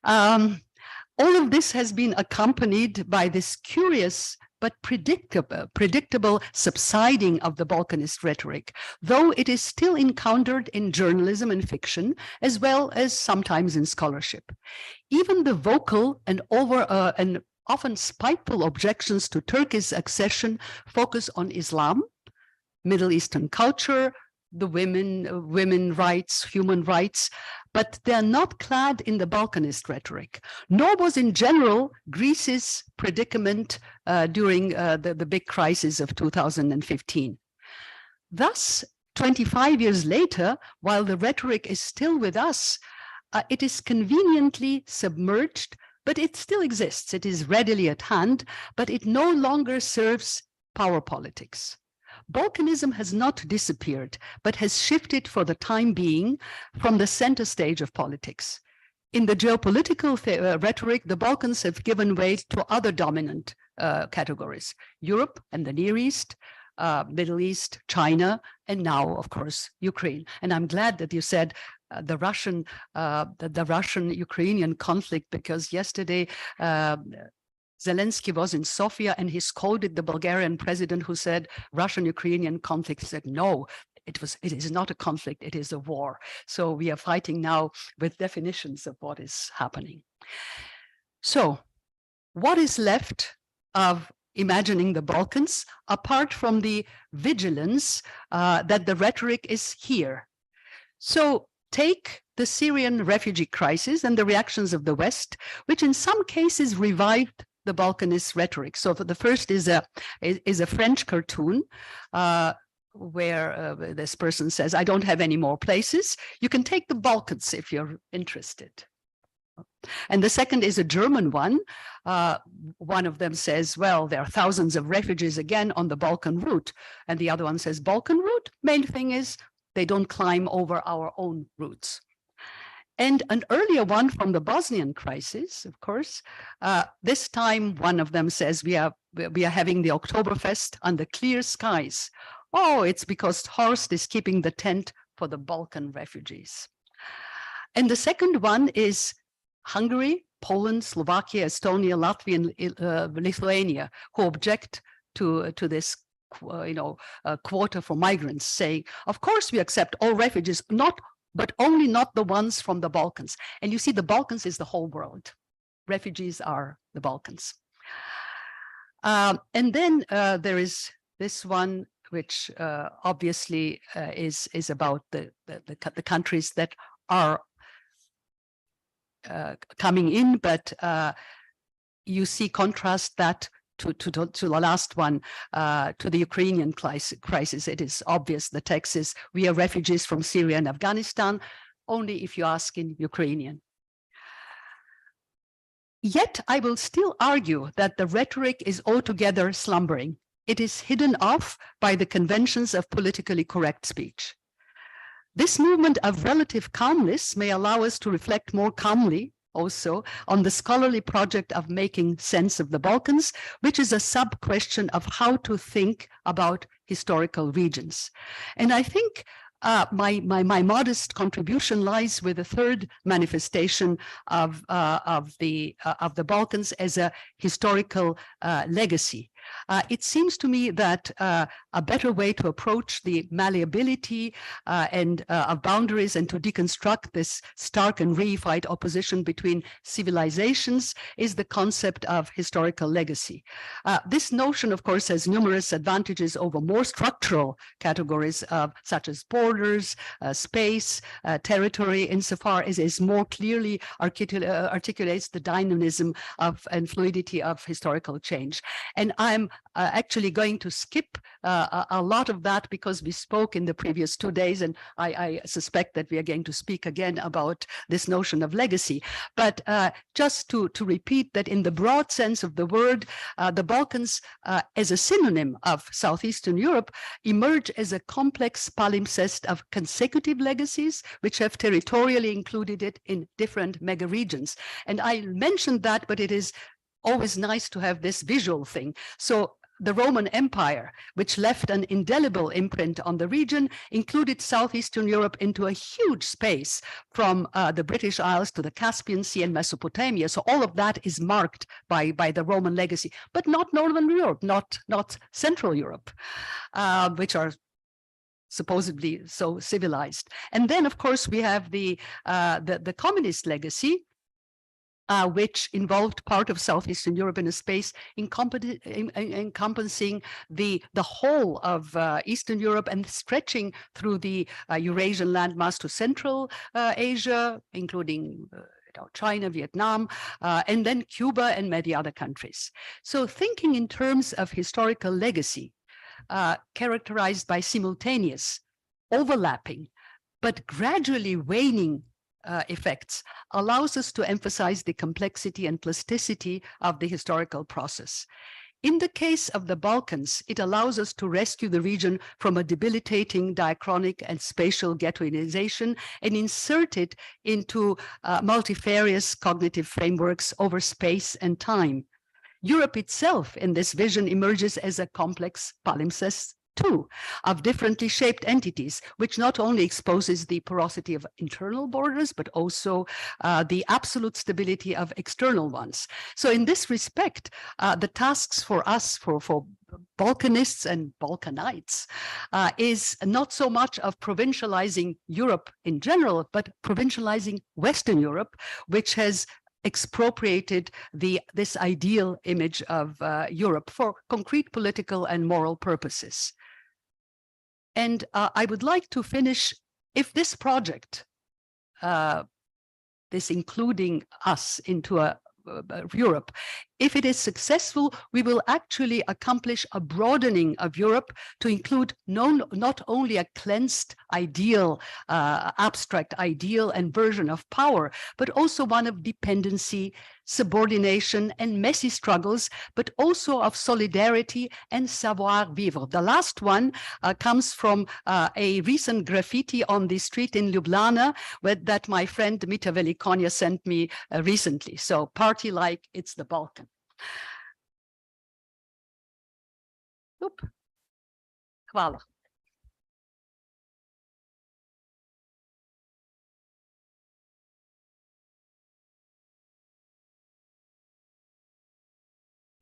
all of this has been accompanied by this curious but predictable subsiding of the Balkanist rhetoric, though it is still encountered in journalism and fiction, as well as sometimes in scholarship. Even the vocal and often spiteful objections to Turkey's accession focus on Islam, Middle Eastern culture, the women rights, human rights, but they're not clad in the Balkanist rhetoric, nor was in general Greece's predicament during the big crisis of 2015. Thus, 25 years later, while the rhetoric is still with us, it is conveniently submerged, but it still exists. It is readily at hand, but it no longer serves power politics. Balkanism has not disappeared, but has shifted for the time being from the center stage of politics. In the geopolitical rhetoric, the Balkans have given way to other dominant categories: Europe and the Near East, Middle East, China, and now, of course, Ukraine. And I'm glad that you said the Russian-Ukrainian conflict, because yesterday Zelensky was in Sofia and he scolded the Bulgarian president who said Russian-Ukrainian conflict. He said, no, it is not a conflict, it is a war. So we are fighting now with definitions of what is happening. So what is left of imagining the Balkans, apart from the vigilance that the rhetoric is here? So take the Syrian refugee crisis and the reactions of the West, which in some cases revived the Balkanist rhetoric. So the first is a French cartoon where this person says, I don't have any more places. You can take the Balkans if you're interested. And the second is a German one. One of them says, well, there are thousands of refugees again on the Balkan route. And the other one says, Balkan route? Main thing is they don't climb over our own routes. And an earlier one from the Bosnian crisis, of course, this time one of them says we are having the Oktoberfest under clear skies. Oh, it's because Horst is keeping the tent for the Balkan refugees. And the second one is Hungary, Poland, Slovakia, Estonia, Latvia, and Lithuania, who object to this quota for migrants, saying, of course we accept all refugees, but only not the ones from the Balkans. And you see, the Balkans is the whole world. Refugees are the Balkans. And then there is this one, which obviously is about the countries that are coming in, but you see contrast that to the last one, to the Ukrainian crisis. It is obvious. The text is, we are refugees from Syria and Afghanistan. only if you ask in Ukrainian. Yet I will still argue that the rhetoric is altogether slumbering. It is hidden off by the conventions of politically correct speech. This movement of relative calmness may allow us to reflect more calmly also on the scholarly project of making sense of the Balkans, which is a sub-question of how to think about historical regions. And I think my modest contribution lies with the third manifestation of the Balkans as a historical legacy. It seems to me that a better way to approach the malleability of boundaries and to deconstruct this stark and reified opposition between civilizations is the concept of historical legacy. This notion, of course, has numerous advantages over more structural categories such as borders, space, territory, insofar as it more clearly articulates the dynamism and fluidity of historical change. And I'm actually going to skip a lot of that because we spoke in the previous 2 days, and I suspect that we are going to speak again about this notion of legacy. But just to repeat that in the broad sense of the word, the Balkans as a synonym of Southeastern Europe emerge as a complex palimpsest of consecutive legacies, which have territorially included it in different mega regions. And I mentioned that, but it is always nice to have this visual thing. So the Roman Empire, which left an indelible imprint on the region, included Southeastern Europe into a huge space from the British Isles to the Caspian Sea and Mesopotamia. So all of that is marked by the Roman legacy, but not Northern Europe, not Central Europe, which are supposedly so civilized. And then, of course, we have the communist legacy, which involved part of Southeastern Europe in a space encompassing the whole of Eastern Europe and stretching through the Eurasian landmass to Central Asia, including China, Vietnam, and then Cuba and many other countries. So thinking in terms of historical legacy, characterized by simultaneous, overlapping, but gradually waning effects, allows us to emphasize the complexity and plasticity of the historical process. In the case of the Balkans, it allows us to rescue the region from a debilitating diachronic and spatial ghettoization and insert it into multifarious cognitive frameworks over space and time. Europe itself in this vision emerges as a complex palimpsest too, of differently shaped entities, which not only exposes the porosity of internal borders, but also the absolute stability of external ones. So in this respect, the tasks for us, for Balkanists and Balkanites, is not so much of provincializing Europe in general, but provincializing Western Europe, which has expropriated this ideal image of Europe for concrete political and moral purposes. And I would like to finish, if this project, this including us into Europe, if it is successful, we will actually accomplish a broadening of Europe to include not only a cleansed ideal, abstract ideal and version of power, but also one of dependency, subordination, and messy struggles, but also of solidarity and savoir-vivre. The last one comes from a recent graffiti on the street in Ljubljana that my friend Mita Velikonya sent me recently. So party like it's the Balkan. Oop. Hvala.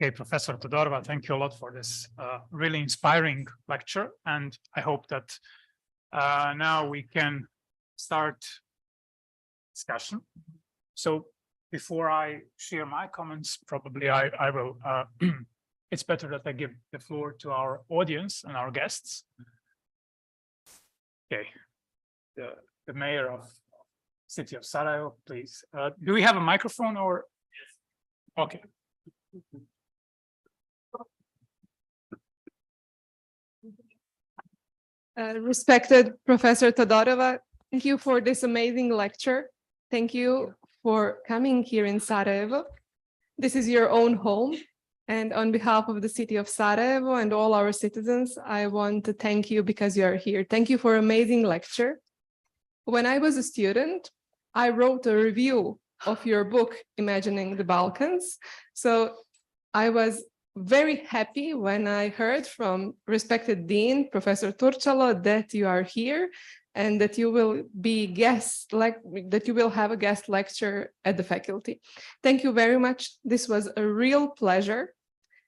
Okay, Professor Todorova, thank you a lot for this really inspiring lecture. And I hope that now we can start discussion. So before I share my comments, probably I will, it's better that I give the floor to our audience and our guests. Okay, the mayor of city of Sarajevo, please. Do we have a microphone or? Yes. Okay. Respected Professor Todorova, Thank you for this amazing lecture. Thank you for coming here in Sarajevo. This is your own home. And on behalf of the city of Sarajevo and all our citizens, I want to thank you because you are here. Thank you for an amazing lecture. When I was a student, I wrote a review of your book, Imagining the Balkans. So I was very happy when I heard from respected Dean, Professor Turčalo, that you are here and that you will be that you will have a guest lecture at the faculty. Thank you very much. This was a real pleasure.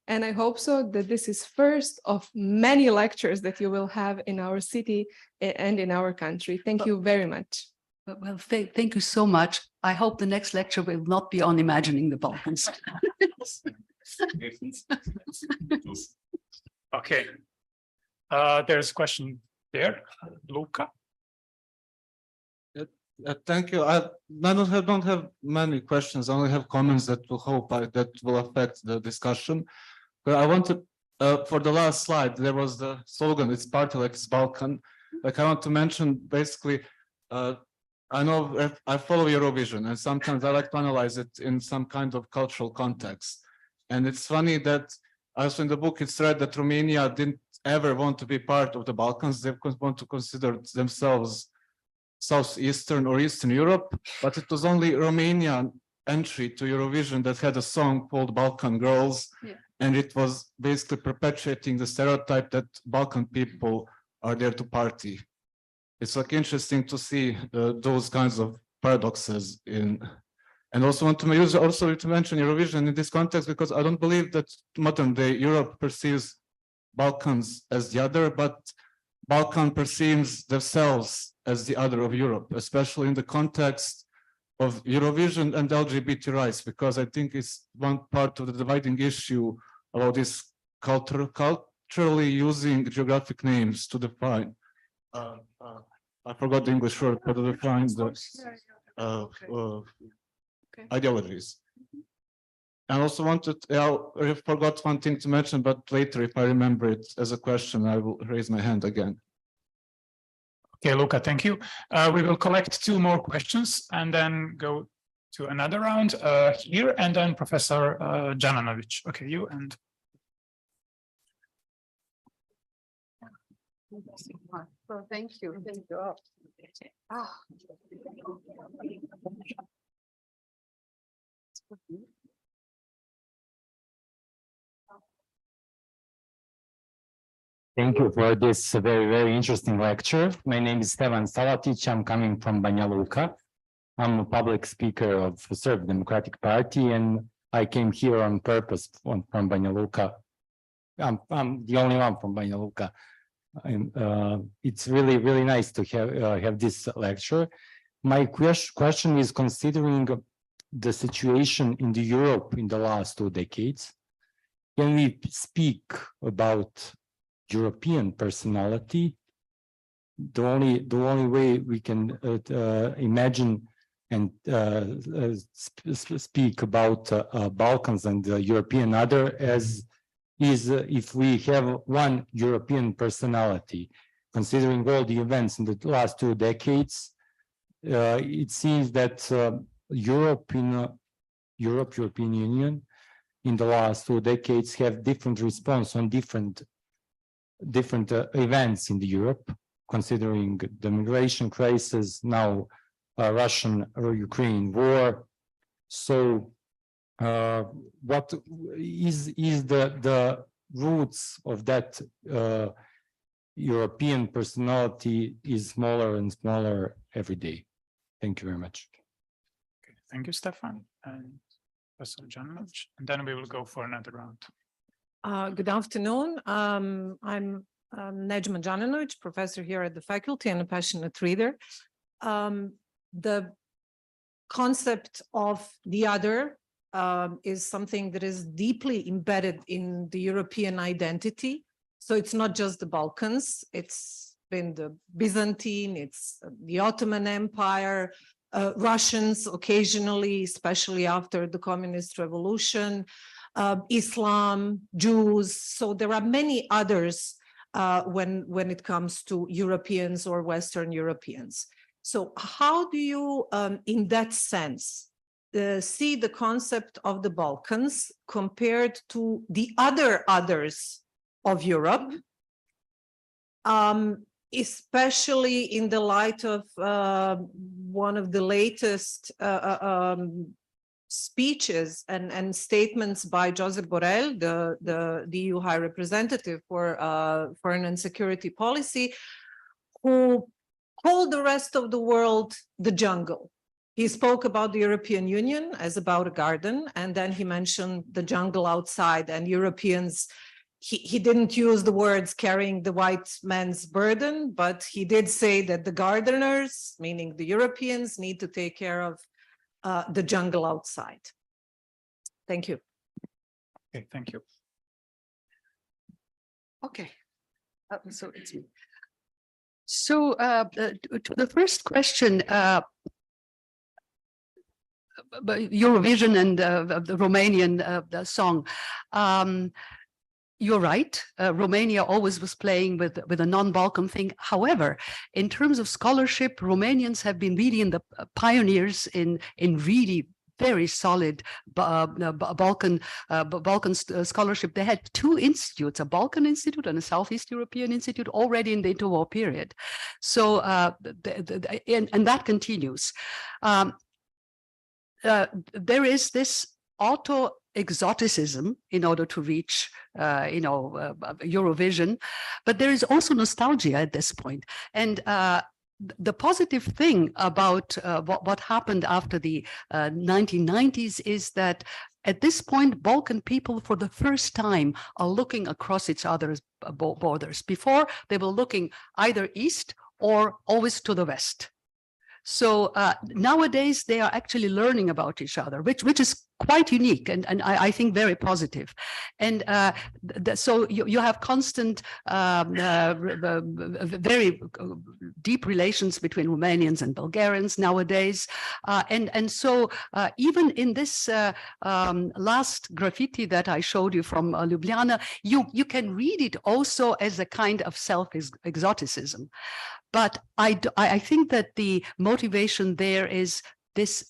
And I hope so that this is first of many lectures that you will have in our city and in our country. Thank you very much. Well, thank you so much. I hope the next lecture will not be on imagining the Balkans. Okay. There's a question there, Luca. Thank you. I don't have many questions. I only have comments that will affect the discussion. But I wanted, for the last slide, there was the slogan, "It's party like it's Balkan." Like I want to mention, basically, I know I follow Eurovision, and sometimes I like to analyze it in some kind of cultural context. And it's funny that also in the book it's read that Romania didn't ever want to be part of the Balkans. They want to consider themselves Southeastern or Eastern Europe, but it was only Romanian entry to Eurovision that had a song called Balkan Girls. Yeah. And it was basically perpetuating the stereotype that Balkan people are there to party. It's like interesting to see those kinds of paradoxes in, and also want to use also to mention Eurovision in this context, because I don't believe that modern day Europe perceives Balkans as the other, but Balkan perceives themselves as the other of Europe, especially in the context of Eurovision and LGBT rights, because I think it's one part of the dividing issue about this culturally using geographic names to define. I forgot the English word, but to define the ideologies. I also wanted, I forgot one thing to mention, but later, if I remember it as a question, I will raise my hand again. Okay, Luca, thank you. We will collect 2 more questions and then go to another round here, and then Professor Jananovic. Okay, you and. So thank you. Thank you. Thank you for this very, very interesting lecture. My name is Stevan Salatic. I'm coming from Banja Luka. I'm a public speaker of the Serb Democratic Party, and I came here on purpose from Banja Luka. I'm the only one from Banja Luka. And it's really, really nice to have this lecture. My question is, considering the situation in the Europe in the last 2 decades, can we speak about European personality? The only way we can imagine and speak about Balkans and the European other as is if we have one European personality. Considering all the events in the last 2 decades, it seems that European Union in the last 2 decades have different response on different events in the Europe, considering the migration crisis, now Russian or Ukraine war. So what is the roots of that European personality is smaller and smaller every day? Thank you very much. Okay, thank you, Stefan and Professor Jananovic, and then we will go for another round. Good afternoon. I'm Nejma Jananovic, professor here at the faculty and a passionate reader. The concept of the other is something that is deeply embedded in the European identity. So it's not just the Balkans, it's been the Byzantine, it's the Ottoman Empire, Russians occasionally, especially after the communist revolution, Islam, Jews. So there are many others when it comes to Europeans or Western Europeans. So how do you, in that sense, see the concept of the Balkans compared to the others of Europe, especially in the light of one of the latest speeches and statements by Josep Borrell, the EU High Representative for Foreign and Security Policy, who called the rest of the world the jungle. He spoke about the European Union as about a garden, and then he mentioned the jungle outside, and Europeans, he didn't use the words carrying the white man's burden, but he did say that the gardeners, meaning the Europeans, need to take care of the jungle outside. Thank you. Okay, thank you. Okay, so it's me. So to the first question, Eurovision and the Romanian song. You're right. Romania always was playing with a non-Balkan thing. However, in terms of scholarship, Romanians have been really in the pioneers in really very solid Balkan scholarship. They had two institutes, a Balkan Institute and a Southeast European Institute, already in the interwar period. So and that continues. There is this auto-exoticism in order to reach, Eurovision, but there is also nostalgia at this point. And the positive thing about what happened after the 1990s is that at this point, Balkan people for the first time are looking across each other's borders. Before, they were looking either east or always to the west. So nowadays they are actually learning about each other, which is quite unique and I think very positive. And so you have constant, very deep relations between Romanians and Bulgarians nowadays. And so even in this last graffiti that I showed you from Ljubljana, you can read it also as a kind of self-exoticism. But I think that the motivation there is this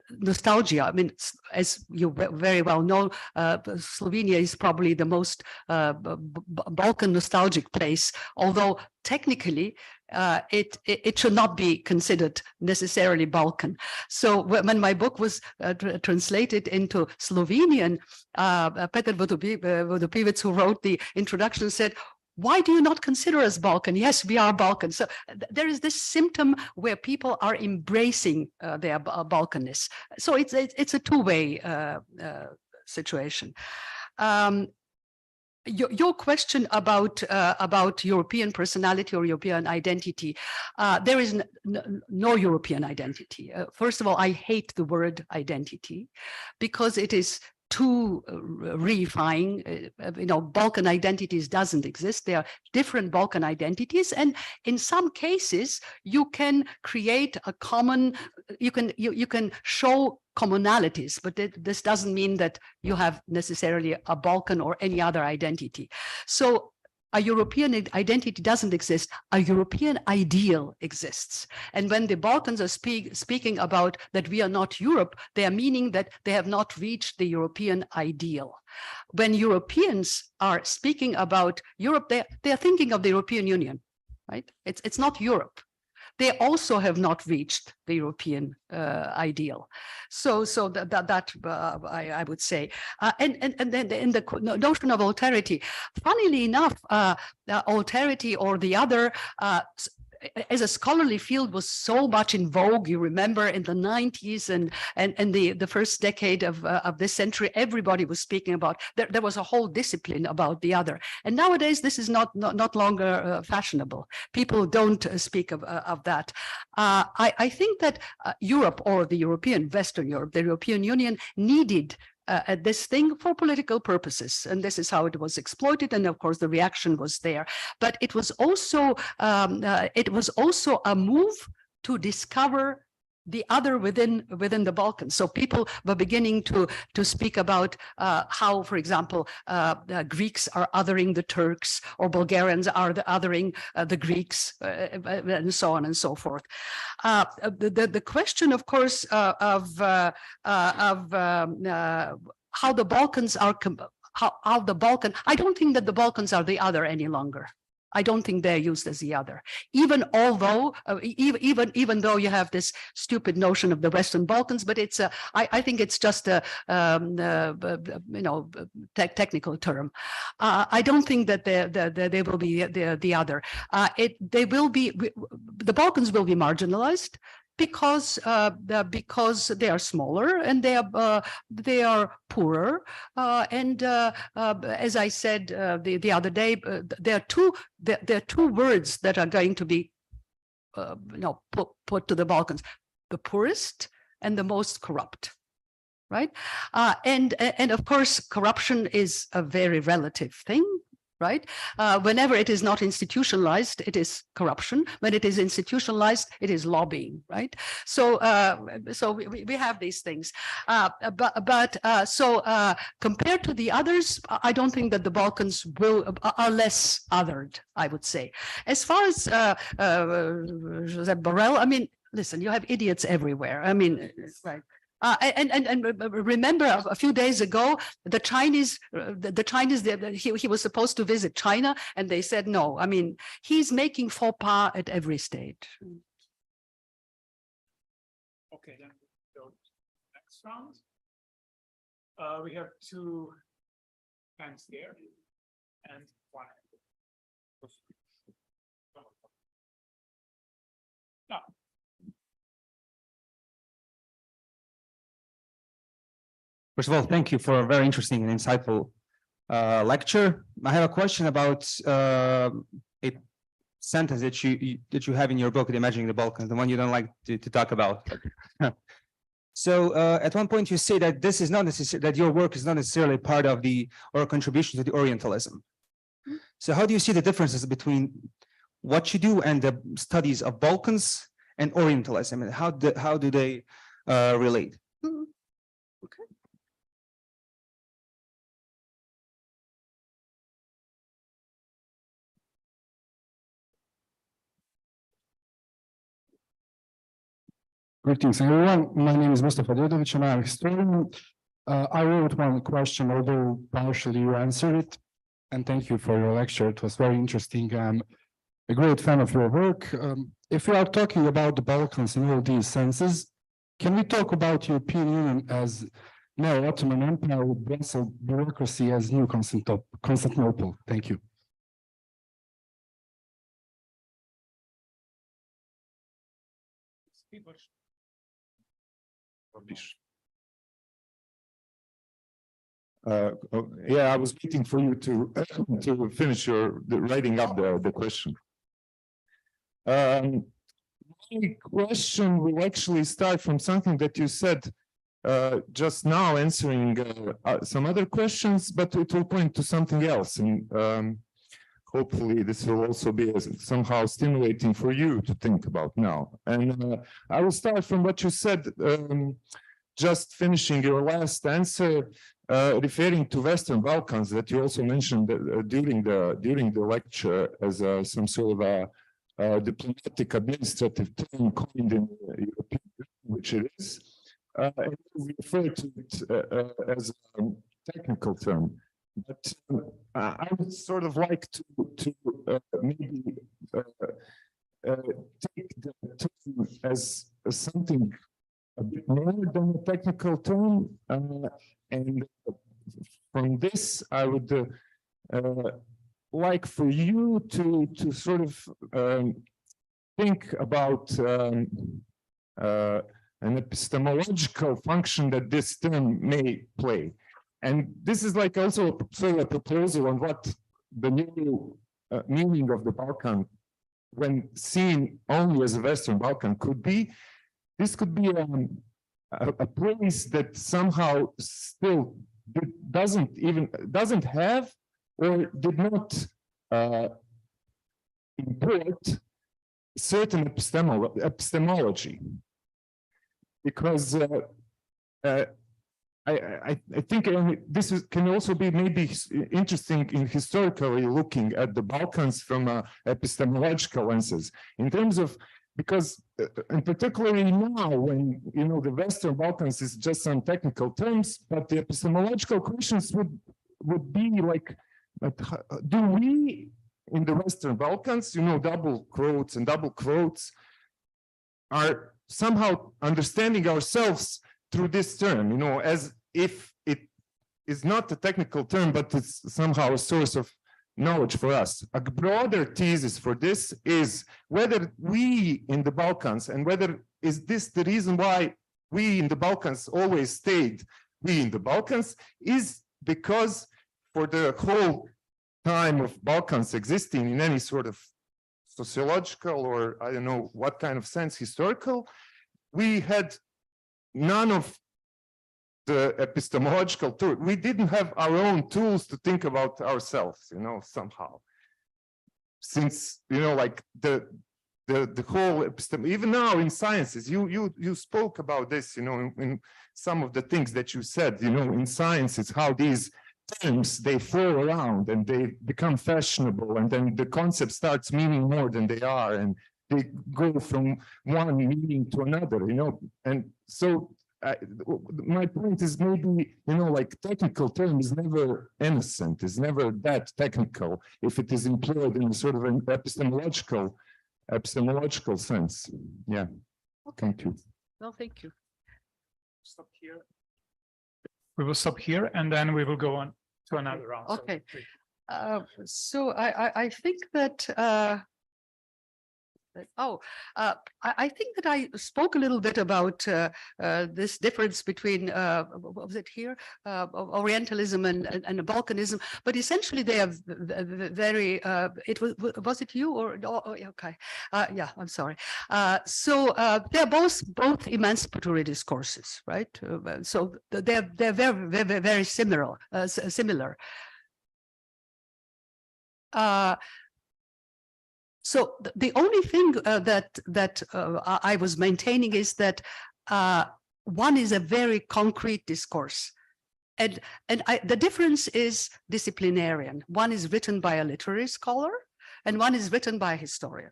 nostalgia. I mean, as you very well know, Slovenia is probably the most Balkan nostalgic place, although technically it should not be considered necessarily Balkan. So when my book was translated into Slovenian, Peter Vodopivec, who wrote the introduction, said, "Why do you not consider us Balkan?" Yes, we are Balkan. So there is this symptom where people are embracing their Balkanness. So it's a two-way situation. Your question about European personality or European identity, there is no European identity. First of all, I hate the word identity because it is too reifying. Balkan identities doesn't exist. There are different Balkan identities, and in some cases you can create a common, you can show commonalities, but this doesn't mean that you have necessarily a Balkan or any other identity. So a European identity doesn't exist. A European ideal exists. And when the Balkans are speaking about that we are not Europe, they are meaning that they have not reached the European ideal. When Europeans are speaking about Europe, they are thinking of the European Union, right? It's not Europe. They also have not reached the European ideal. So that I would say. And then in the notion of alterity, funnily enough, alterity or the other, as a scholarly field was so much in vogue. You remember in the 90s and the first decade of this century, everybody was speaking about, there was a whole discipline about the other. And nowadays, this is not longer fashionable. People don't speak of that. I think that Europe, or the Western Europe, the European Union needed this thing for political purposes, and this is how it was exploited, and of course the reaction was there. But it was also a move to discover the other within the Balkans. So people were beginning to speak about how, for example, the Greeks are othering the Turks, or Bulgarians are othering the Greeks, and so on and so forth. The question, of course, of how the Balkans are, how the Balkan, I don't think that the Balkans are the other any longer. I don't think they're used as the other, even although, even though you have this stupid notion of the Western Balkans, but it's I think it's just a technical term. I don't think that they will be the other. They will be, the Balkans will be marginalized, because they are smaller and they are poorer, and as I said the other day, there are two words that are going to be put to the Balkans: the poorest and the most corrupt, right? And of course, corruption is a very relative thing. Right? Whenever it is not institutionalized, it is corruption. When it is institutionalized, it is lobbying, right? So, we have these things. Compared to the others, I don't think that the Balkans are less othered, I would say. As far as Josep Borrell, I mean, listen, you have idiots everywhere. I mean, right. And remember, a few days ago, the Chinese, he was supposed to visit China, and they said no. I mean, he's making faux pas at every stage. Okay, then we go to the next round. We have two hands there and one. No. First of all, thank you for a very interesting and insightful lecture. I have a question about a sentence that you have in your book, Imagining the Balkans, the one you don't like to talk about. So at one point you say that this is not necessary, that your work is not necessarily part of or contribution to the Orientalism. So how do you see the differences between what you do and the studies of Balkans and Orientalism, and how do they relate? Okay. Greetings, everyone. My name is Mustafa Dedovic, and I'm a historian. I wrote one question, although partially you answered it. And thank you for your lecture. It was very interesting. I'm a great fan of your work. If we are talking about the Balkans in all these senses, can we talk about European Union as neo-Ottoman Empire with Brussels bureaucracy as New Constantinople? Thank you. Yeah, I was waiting for you to finish writing up the question. My question will actually start from something that you said just now, answering some other questions, but it will point to something else, and hopefully this will also be somehow stimulating for you to think about now. And I will start from what you said, just finishing your last answer, referring to Western Balkans, that you also mentioned during the lecture as some sort of a diplomatic administrative term coined in European, which it is. And we refer to it as a technical term. But I would sort of like to maybe take the term as something a bit more than a technical term, and from this I would like for you to sort of think about an epistemological function that this term may play. And this is like also sort of a proposal on what the new meaning of the Balkan, when seen only as a Western Balkan, could be. This could be a place that somehow still doesn't have or did not import certain epistemology. because I think this can also be maybe interesting in historically looking at the Balkans from epistemological lenses in terms of, because and particularly now when the Western Balkans is just some technical terms, but the epistemological questions would be like, do we in the Western Balkans, double quotes and double quotes, are somehow understanding ourselves through this term, as if it is not a technical term, but it's somehow a source of knowledge for us. A broader thesis for this is whether we in the Balkans, and whether is this the reason why we in the Balkans always stayed we in the Balkans, is because for the whole time of Balkans existing in any sort of sociological or I don't know what kind of sense, historical, we had none of the epistemological tool. We didn't have our own tools to think about ourselves, somehow. Since, like the whole even now in sciences, you spoke about this, in some of the things that you said, in sciences, how these terms, they flow around and they become fashionable, and then the concept starts meaning more than they are, and they go from one meaning to another, and so my point is maybe, like technical term is never innocent, is never that technical if it is employed in sort of an epistemological sense. Yeah. Okay. Thank you. Well, thank you. Stop here. We will stop here and then we will go on to another round. Okay. So I think that I think that I spoke a little bit about this difference between what was it here, Orientalism and Balkanism, but essentially they are very. Was it you or okay? Yeah, I'm sorry. So they're both emancipatory discourses, right? So they're very similar. So the only thing that I was maintaining is that one is a very concrete discourse, and the difference is disciplinarian. One is written by a literary scholar, and one is written by a historian.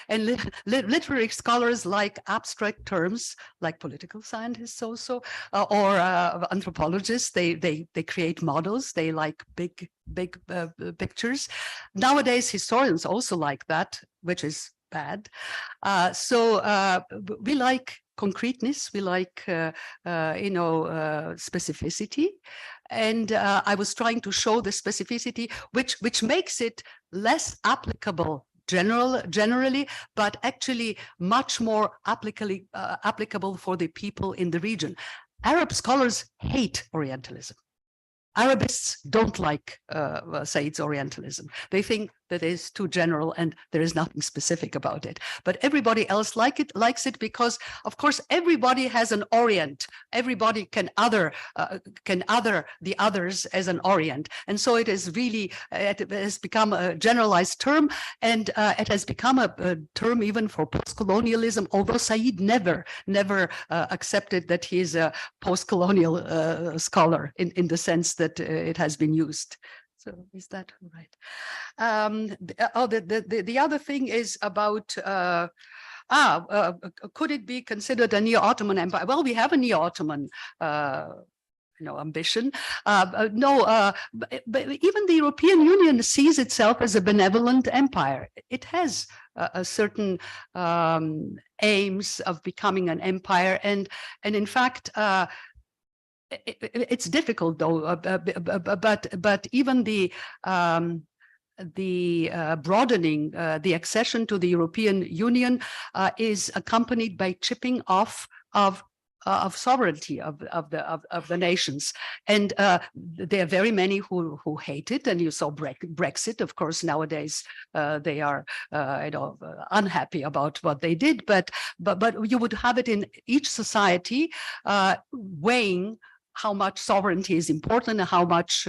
And literary scholars like abstract terms, like political scientists also, or anthropologists. They create models. They like big pictures. Nowadays, historians also like that, which is bad. So we like concreteness. We like specificity. And I was trying to show the specificity, which makes it less applicable generally, but actually much more applicable for the people in the region. Arab scholars hate Orientalism. Arabists don't like Said's Orientalism. They think that it is too general and there is nothing specific about it. But everybody else likes it because, of course, everybody has an Orient. Everybody can other the others as an Orient. And so it is really, it has become a generalized term, and it has become a term even for post-colonialism, although Said never accepted that he is a post-colonial scholar in the sense that it has been used. So is that right? The other thing is about could it be considered a neo-Ottoman empire? Well, we have a neo-Ottoman ambition. No, but even the European Union sees itself as a benevolent empire. It has a certain aims of becoming an empire, and in fact. It's difficult though, but even the broadening, the accession to the European Union is accompanied by chipping off of sovereignty of the nations, and there are very many who hate it. And you saw Brexit, of course. Nowadays they are unhappy about what they did, but you would have it in each society weighing how much sovereignty is important and how much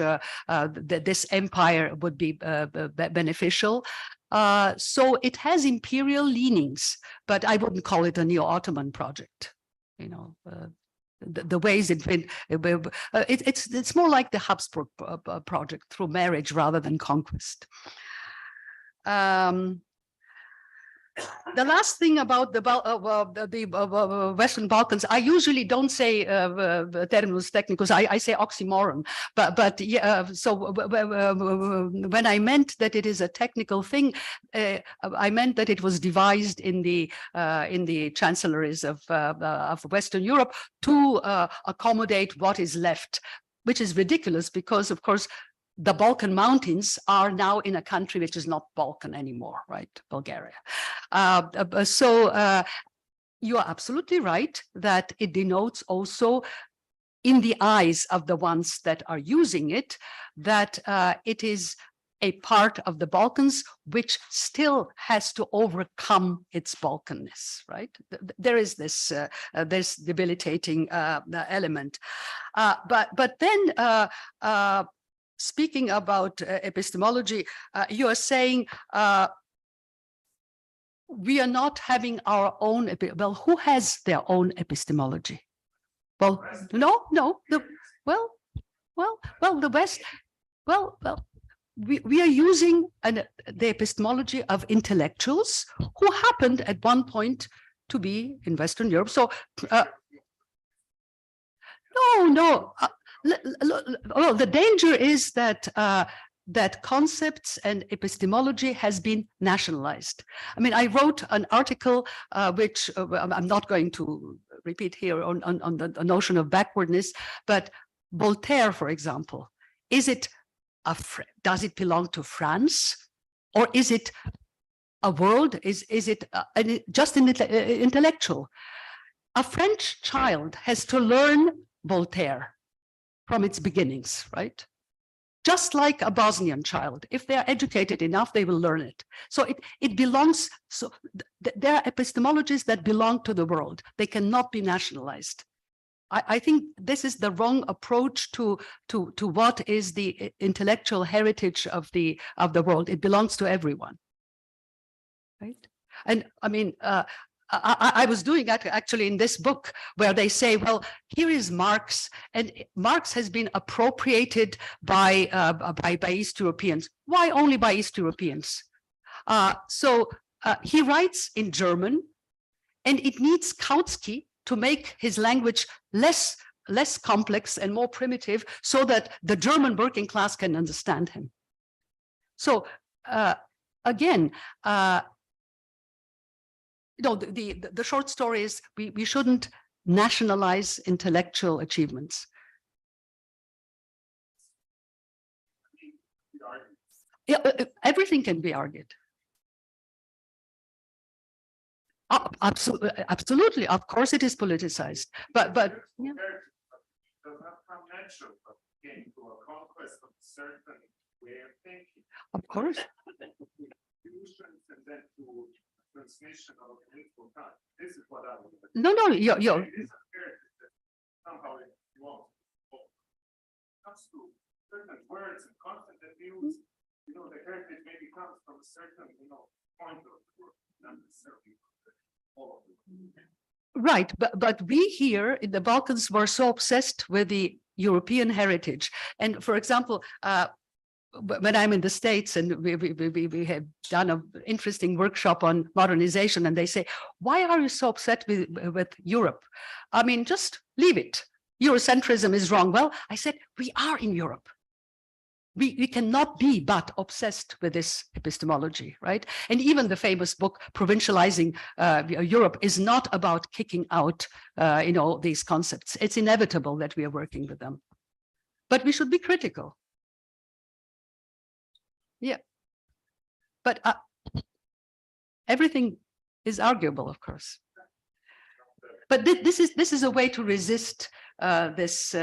this empire would be beneficial. So it has imperial leanings, but I wouldn't call it a neo-Ottoman project. the ways it's more like the Habsburg project through marriage rather than conquest. The last thing about the Western Balkans, I usually don't say terminus technicus, I say oxymoron, but yeah, so when I meant that it is a technical thing, I meant that it was devised in the chancelleries of Western Europe to accommodate what is left, which is ridiculous because, of course, the Balkan mountains are now in a country which is not Balkan anymore, right? Bulgaria. So you are absolutely right that it denotes also in the eyes of the ones that are using it, that it is a part of the Balkans which still has to overcome its Balkanness, right? There is this debilitating element. But then speaking about epistemology, you are saying we are not having our own, well, who has their own epistemology? Well, no, the West, we are using the epistemology of intellectuals who happened at one point to be in Western Europe. So, no. Well, the danger is that that concepts and epistemology has been nationalized. I mean, I wrote an article which I'm not going to repeat here on the notion of backwardness, but Voltaire, for example, does it belong to France, or is it a world? Is it just an intellectual? A French child has to learn Voltaire from its beginnings, right? Just like a Bosnian child, if they are educated enough, they will learn it. So it belongs, so there are epistemologies that belong to the world. They cannot be nationalized. I think this is the wrong approach to what is the intellectual heritage of the world. It belongs to everyone, right? And I mean, I was doing that actually in this book where they say, well, here is Marx, and Marx has been appropriated by East Europeans. Why only by East Europeans? So he writes in German, and it needs Kautsky to make his language less complex and more primitive so that the German working class can understand him. So again, the short story is we shouldn't nationalize intellectual achievements. Yeah, everything can be argued. Absolutely, of course it is politicized, but yeah. Does not come natural, but came to a conquest of a certain way of thinking. Of course. And then to transmission of political time. This is what I would. No, you're. Somehow it won't. Comes to certain words and content that use, the heritage maybe comes from a certain, point of the world, not necessarily all of it. Right, but we here in the Balkans were so obsessed with the European heritage. And for example, when I'm in the States and we have done an interesting workshop on modernization, and they say, why are you so upset with Europe? I mean, just leave it. Eurocentrism is wrong. Well, I said, we are in Europe. We cannot be but obsessed with this epistemology, right? And even the famous book, Provincializing Europe, is not about kicking out, these concepts. It's inevitable that we are working with them. But we should be critical. Yeah. But everything is arguable, of course. But this is a way to resist this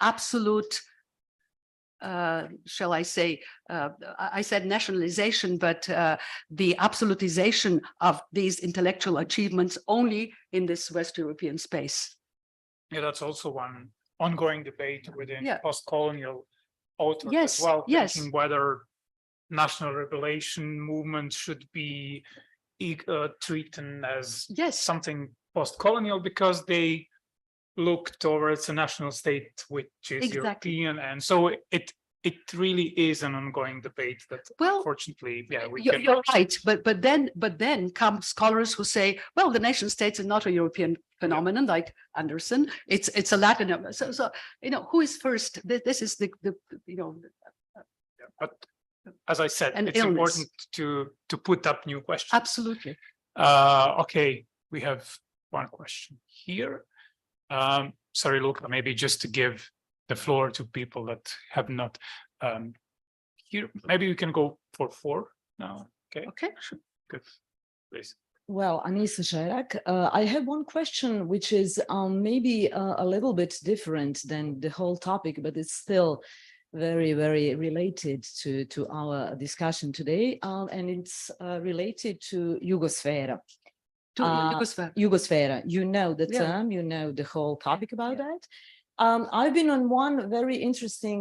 absolute, shall I say, I said nationalization, but the absolutization of these intellectual achievements only in this West European space. Yeah, that's also one ongoing debate within post-colonial authors yes, as well, yes. thinking whether national revelation movements should be treated as something post-colonial because they look towards a national state which is Exactly. European, and so it really is an ongoing debate that Well, unfortunately, yeah, you're right, but then come scholars who say, well, the nation states are not a European phenomenon, like Anderson. It's a Latin. So you know, who is first? This is the you know. But as I said, An it's illness. important to put up new questions. Absolutely. Okay, we have one question here. Sorry, Luca, maybe just to give the floor to people that have not here. Maybe we can go for 4 now. Okay. Okay. Sure. Good. Please. Well, Anissa Shairak, I have one question, which is maybe a little bit different than the whole topic, but it's still very, very related to our discussion today. And it's related to Jugosphere. Jugosphere, you know the term, you know the whole topic about that. I've been on one very interesting,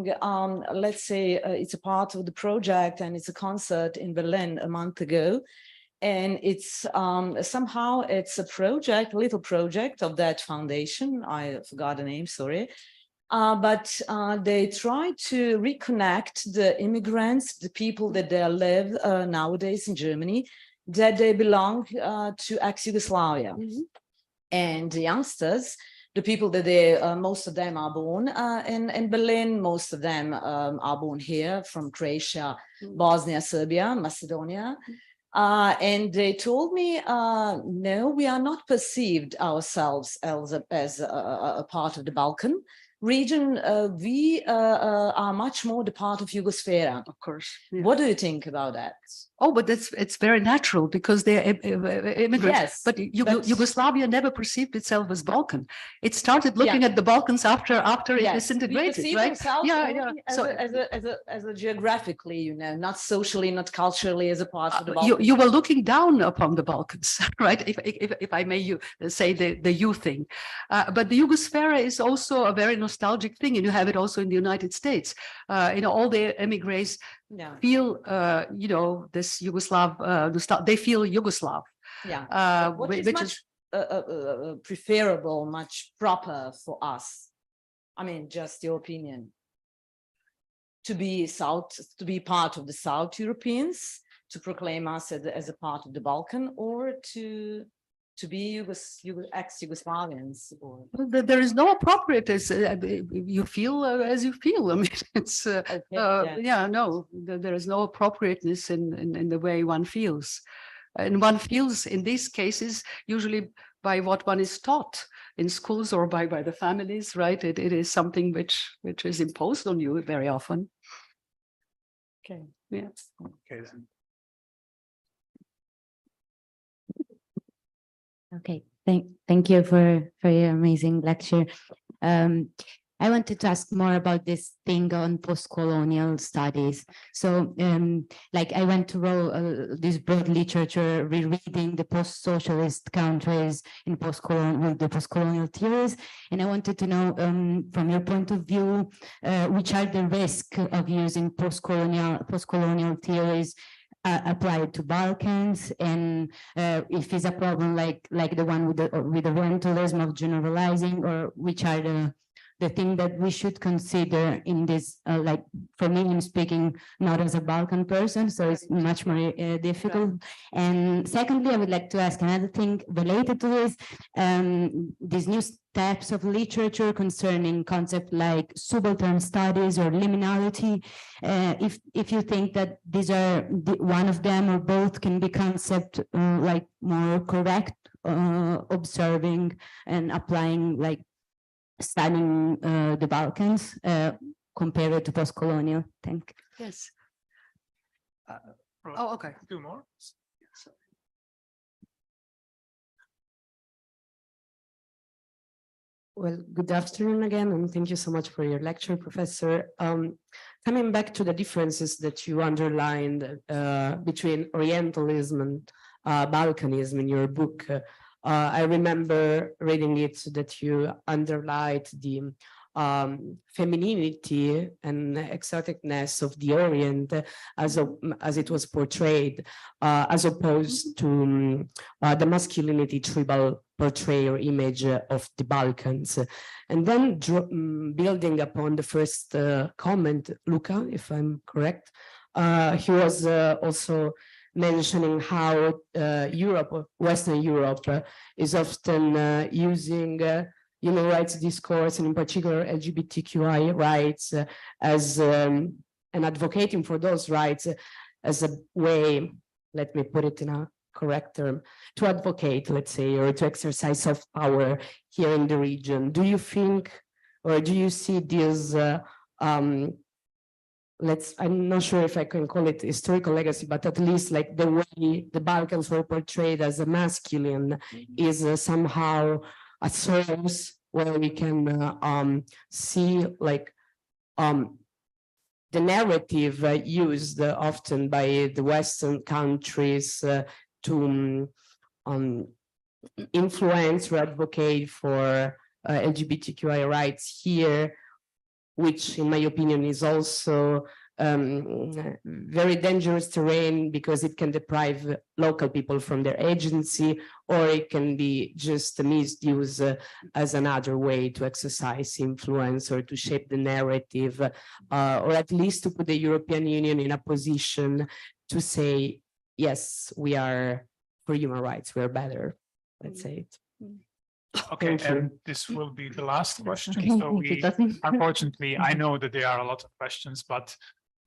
let's say it's a part of the project and it's a concert in Berlin a month ago. And it's somehow it's a project, little project of that foundation. I forgot the name, sorry. But they try to reconnect the immigrants, the people that they live nowadays in Germany, that they belong to ex-Yugoslavia. And the youngsters, the people that they, most of them are born in Berlin, most of them are born here from Croatia, Bosnia, Serbia, Macedonia. And they told me, no, we are not perceived ourselves as a part of the Balkan region. We are much more the part of Yugoslavia. Of course. Yeah. What do you think about that? Oh, but it's very natural because they're immigrants. Yes, but Yugoslavia never perceived itself as Balkan. It started looking at the Balkans after it disintegrated, right? As a geographically, you know, not socially, not culturally, as a part of the Balkans. You were looking down upon the Balkans, right? If I may say the you thing, but the Yugosphere is also a very nostalgic thing, and you have it also in the United States. You know, all the emigres feel, you know, this Yugoslav, they feel Yugoslav. Yeah, which is preferable, much proper for us. I mean, just your opinion. To be part of the South Europeans, to proclaim us as a part of the Balkan, or to be ex-Yugoslavians? There is no appropriateness. You feel as you feel. I mean, it's no, there is no appropriateness in the way one feels, and one feels in these cases usually by what one is taught in schools or by the families, right? It is something which is imposed on you very often. Okay. Yes. Okay. Then. Okay, thank you for your amazing lecture. I wanted to ask more about this thing on post-colonial studies. So, like I went to this broad literature, rereading the post-socialist countries in the post-colonial theories, and I wanted to know, from your point of view, which are the risks of using post-colonial theories applied to Balkans, and if it's a problem like the one with the Orientalism of generalizing, or which are the thing that we should consider in this, like for me, I'm speaking not as a Balkan person, so it's much more difficult. And secondly, I would like to ask another thing related to this, these new steps of literature concerning concepts like subaltern studies or liminality, if you think that these are one of them or both can be concept like more correct, observing and applying, like studying the Balkans compared to post-colonial. Thank you. Yes. Oh, okay. 2 more. Well, good afternoon again, and thank you so much for your lecture, Professor. Coming back to the differences that you underlined between Orientalism and Balkanism in your book, I remember reading it that you underlined the femininity and exoticness of the Orient as it was portrayed, as opposed to the masculinity tribal portrayal or image of the Balkans. And then building upon the first comment, Luca, if I'm correct, he was also mentioning how Europe, Western Europe, is often using human rights discourse, and in particular LGBTQI rights, as and advocating for those rights as a way, let me put it in a correct term, to advocate, let's say, or to exercise soft power here in the region. Do you think, or do you see this, I'm not sure if I can call it historical legacy, but at least like the way the Balkans were portrayed as a masculine is somehow a source where we can see like the narrative used often by the Western countries to influence or advocate for LGBTQI rights here, which in my opinion is also very dangerous terrain because it can deprive local people from their agency, or it can be just misused as another way to exercise influence or to shape the narrative, or at least to put the European Union in a position to say, yes, we are for human rights, we're better, let's say it. Okay, and this will be the last question. So we, unfortunately, I know that there are a lot of questions, but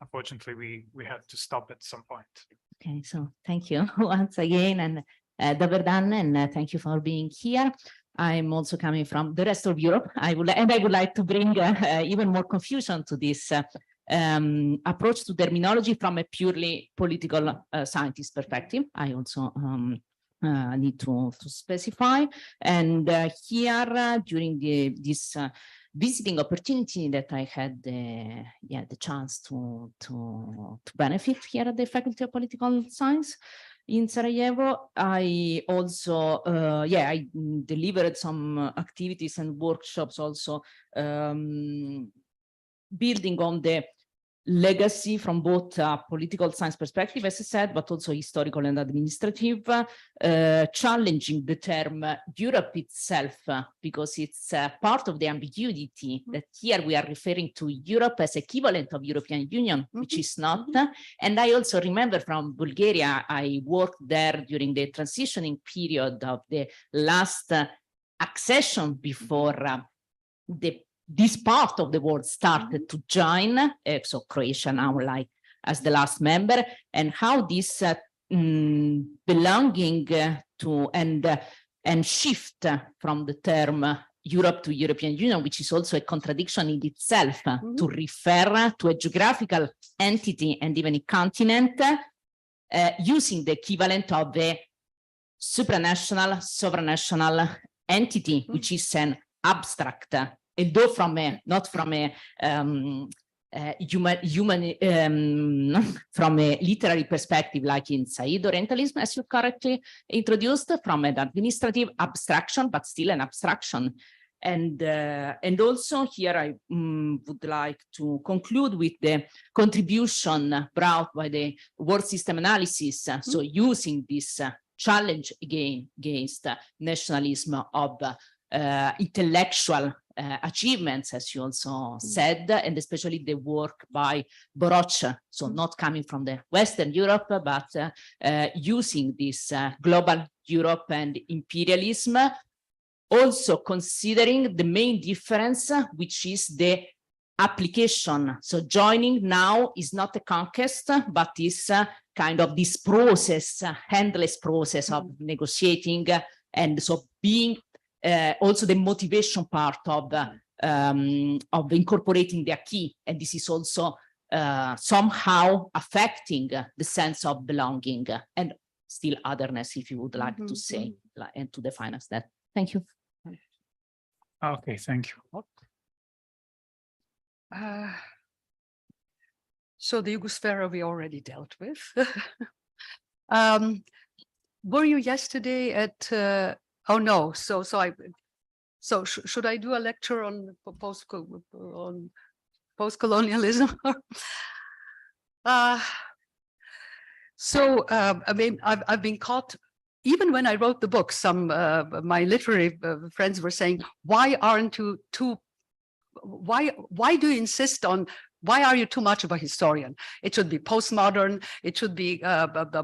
unfortunately, we have to stop at some point. Okay, so thank you once again, and Dobar dan, and thank you for being here. I'm also coming from the rest of Europe. I would like to bring even more confusion to this approach to terminology from a purely political scientist perspective. I also need to specify, and here during this visiting opportunity that I had the chance to benefit here at the Faculty of Political Science in Sarajevo, I also I delivered some activities and workshops also building on the legacy from both political science perspective, as I said, but also historical and administrative, challenging the term Europe itself, because it's part of the ambiguity that here we are referring to Europe as equivalent of European Union, which is not. And I also remember from Bulgaria, I worked there during the transitioning period of the last accession before this part of the world started to join, so Croatia now like as the last member, and how this belonging to and shift from the term Europe to European Union, which is also a contradiction in itself, to refer to a geographical entity and even a continent, using the equivalent of a supranational, sovranational entity, which is an abstract, although from a not from a from a literary perspective, like in Said Orientalism, as you correctly introduced, from an administrative abstraction, but still an abstraction. And also here I would like to conclude with the contribution brought by the word system analysis. So using this challenge against nationalism of intellectual achievements, as you also said, and especially the work by Boroch, so not coming from the Western Europe, but using this global Europe and imperialism, also considering the main difference, which is the application. So joining now is not a conquest, but is kind of this process, endless process of negotiating, and so being also the motivation part of incorporating the acquis, and this is also somehow affecting the sense of belonging and still otherness, if you would like to say, and to define as that. Thank you. Okay, thank you. So the Yugosphere we already dealt with. Were you yesterday at? Oh no, so So should I do a lecture on post-colonialism? I mean, I've been caught, even when I wrote the book, some my literary friends were saying, why aren't you too, why do you insist on, why are you too much of a historian? It should be postmodern, it should be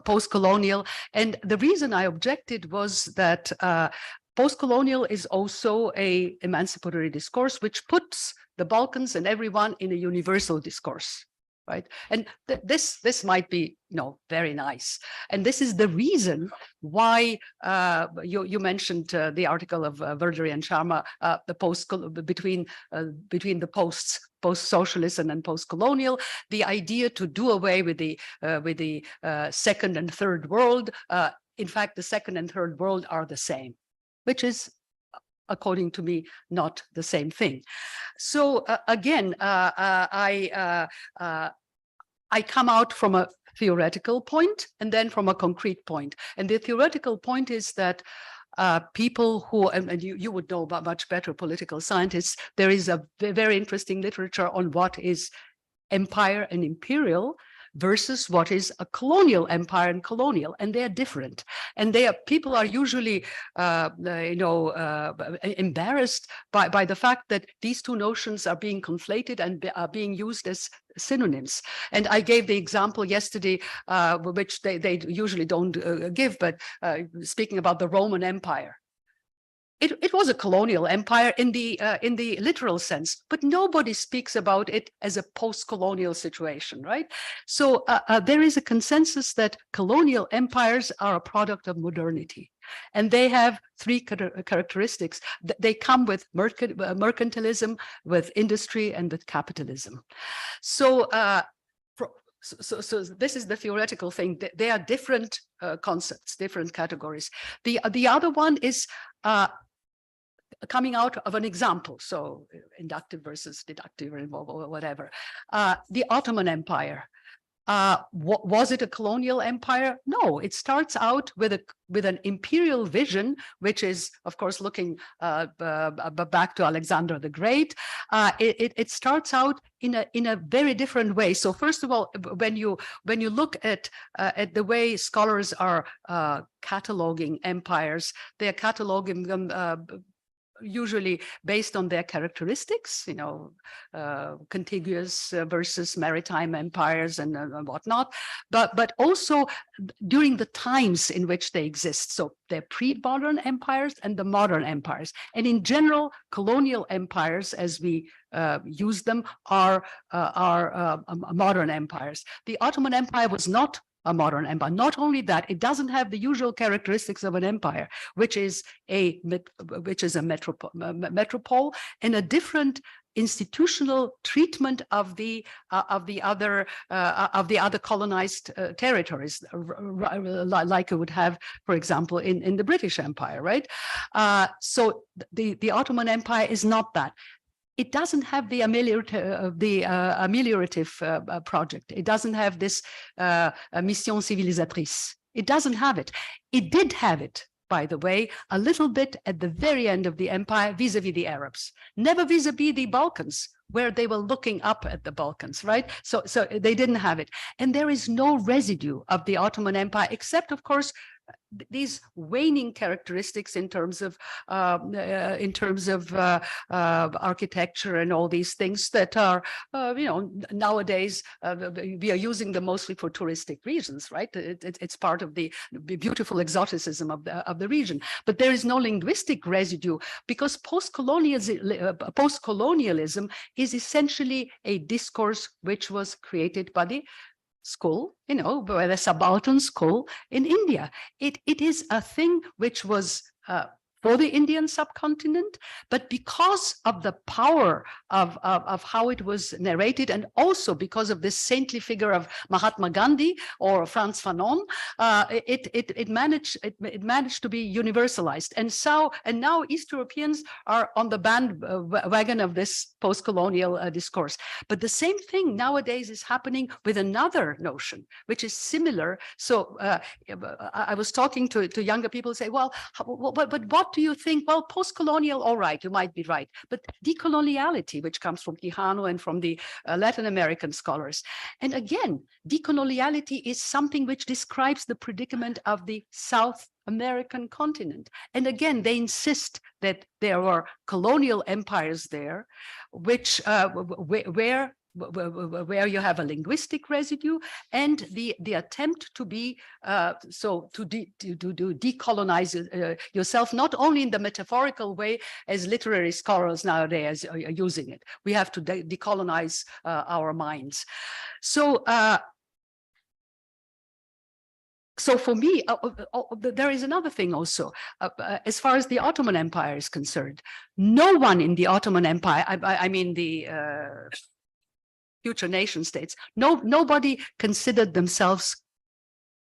post-colonial. And the reason I objected was that post-colonial is also a emancipatory discourse, which puts the Balkans and everyone in a universal discourse, right? And this might be, very nice. And this is the reason why you mentioned the article of Verdery and Sharma, between the post-socialism and post-colonial, the idea to do away with the second and third world. In fact, the second and third world are the same, which is, according to me, not the same thing. So again, I come out from a theoretical point and then from a concrete point. And the theoretical point is that people who, and you would know about much better, political scientists, there is a very interesting literature on what is empire and imperial versus what is a colonial empire and colonial, and they are different. And people are usually, embarrassed by the fact that these two notions are being conflated and are being used as synonyms. And I gave the example yesterday, which they usually don't give, but speaking about the Roman Empire. It was a colonial empire in the literal sense, but nobody speaks about it as a post-colonial situation, right? So there is a consensus that colonial empires are a product of modernity, and they have three characteristics. They come with mercantilism, with industry, and with capitalism. So this is the theoretical thing. They are different concepts, different categories. The other one is coming out of an example, so inductive versus deductive or whatever. The Ottoman Empire. Was it a colonial empire? No, it starts out with an imperial vision, which is, of course, looking back to Alexander the Great. It starts out in a very different way. So first of all, when you look at the way scholars are cataloging empires, they are cataloging them usually based on their characteristics, contiguous versus maritime empires and whatnot, but also during the times in which they exist. So they're pre-modern empires and the modern empires. And in general, colonial empires, as we use them, are modern empires. The Ottoman Empire was not a modern empire. Not only that, it doesn't have the usual characteristics of an empire, which is a metropole and a different institutional treatment of the other colonized territories, like it would have, for example, in the British Empire, right? So the Ottoman Empire is not that. It doesn't have the ameliorative project. It doesn't have this mission civilisatrice. It doesn't have it. It did have it, by the way, a little bit at the very end of the empire vis-a-vis the Arabs, never vis-a-vis the Balkans, where they were looking up at the Balkans, right? So they didn't have it. And there is no residue of the Ottoman Empire, except, of course, these waning characteristics in terms of architecture and all these things that are, nowadays we are using them mostly for touristic reasons, right? It's part of the beautiful exoticism of the region. But there is no linguistic residue because post-colonialism is essentially a discourse which was created by the school, by the subaltern school in India. It is a thing which was for the Indian subcontinent, but because of the power of how it was narrated, and also because of this saintly figure of Mahatma Gandhi or Frantz Fanon, it managed to be universalized. And now East Europeans are on the bandwagon of this post-colonial discourse. But the same thing nowadays is happening with another notion, which is similar. So I was talking to younger people who say, well, but what do you think? Well, post-colonial, all right, you might be right, but decoloniality, which comes from Quijano and from the Latin American scholars. And again, decoloniality is something which describes the predicament of the South American continent. And again, they insist that there were colonial empires there, which where you have a linguistic residue, and the attempt to be to decolonize yourself, not only in the metaphorical way as literary scholars nowadays are using it. We have to decolonize our minds. So for me, there is another thing also, as far as the Ottoman Empire is concerned. No one in the Ottoman Empire, I mean the future nation states, nobody considered themselves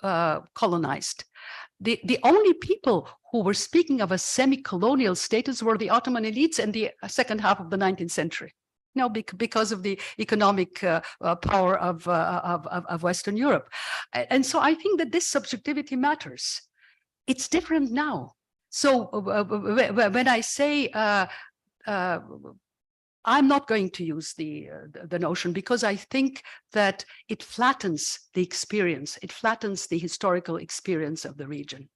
colonized. The only people who were speaking of a semi-colonial status were the Ottoman elites in the second half of the 19th century. No, because of the economic power of Western Europe. And so I think that this subjectivity matters. It's different now. So when I say I'm not going to use the notion, because I think that it flattens the experience. It flattens the historical experience of the region.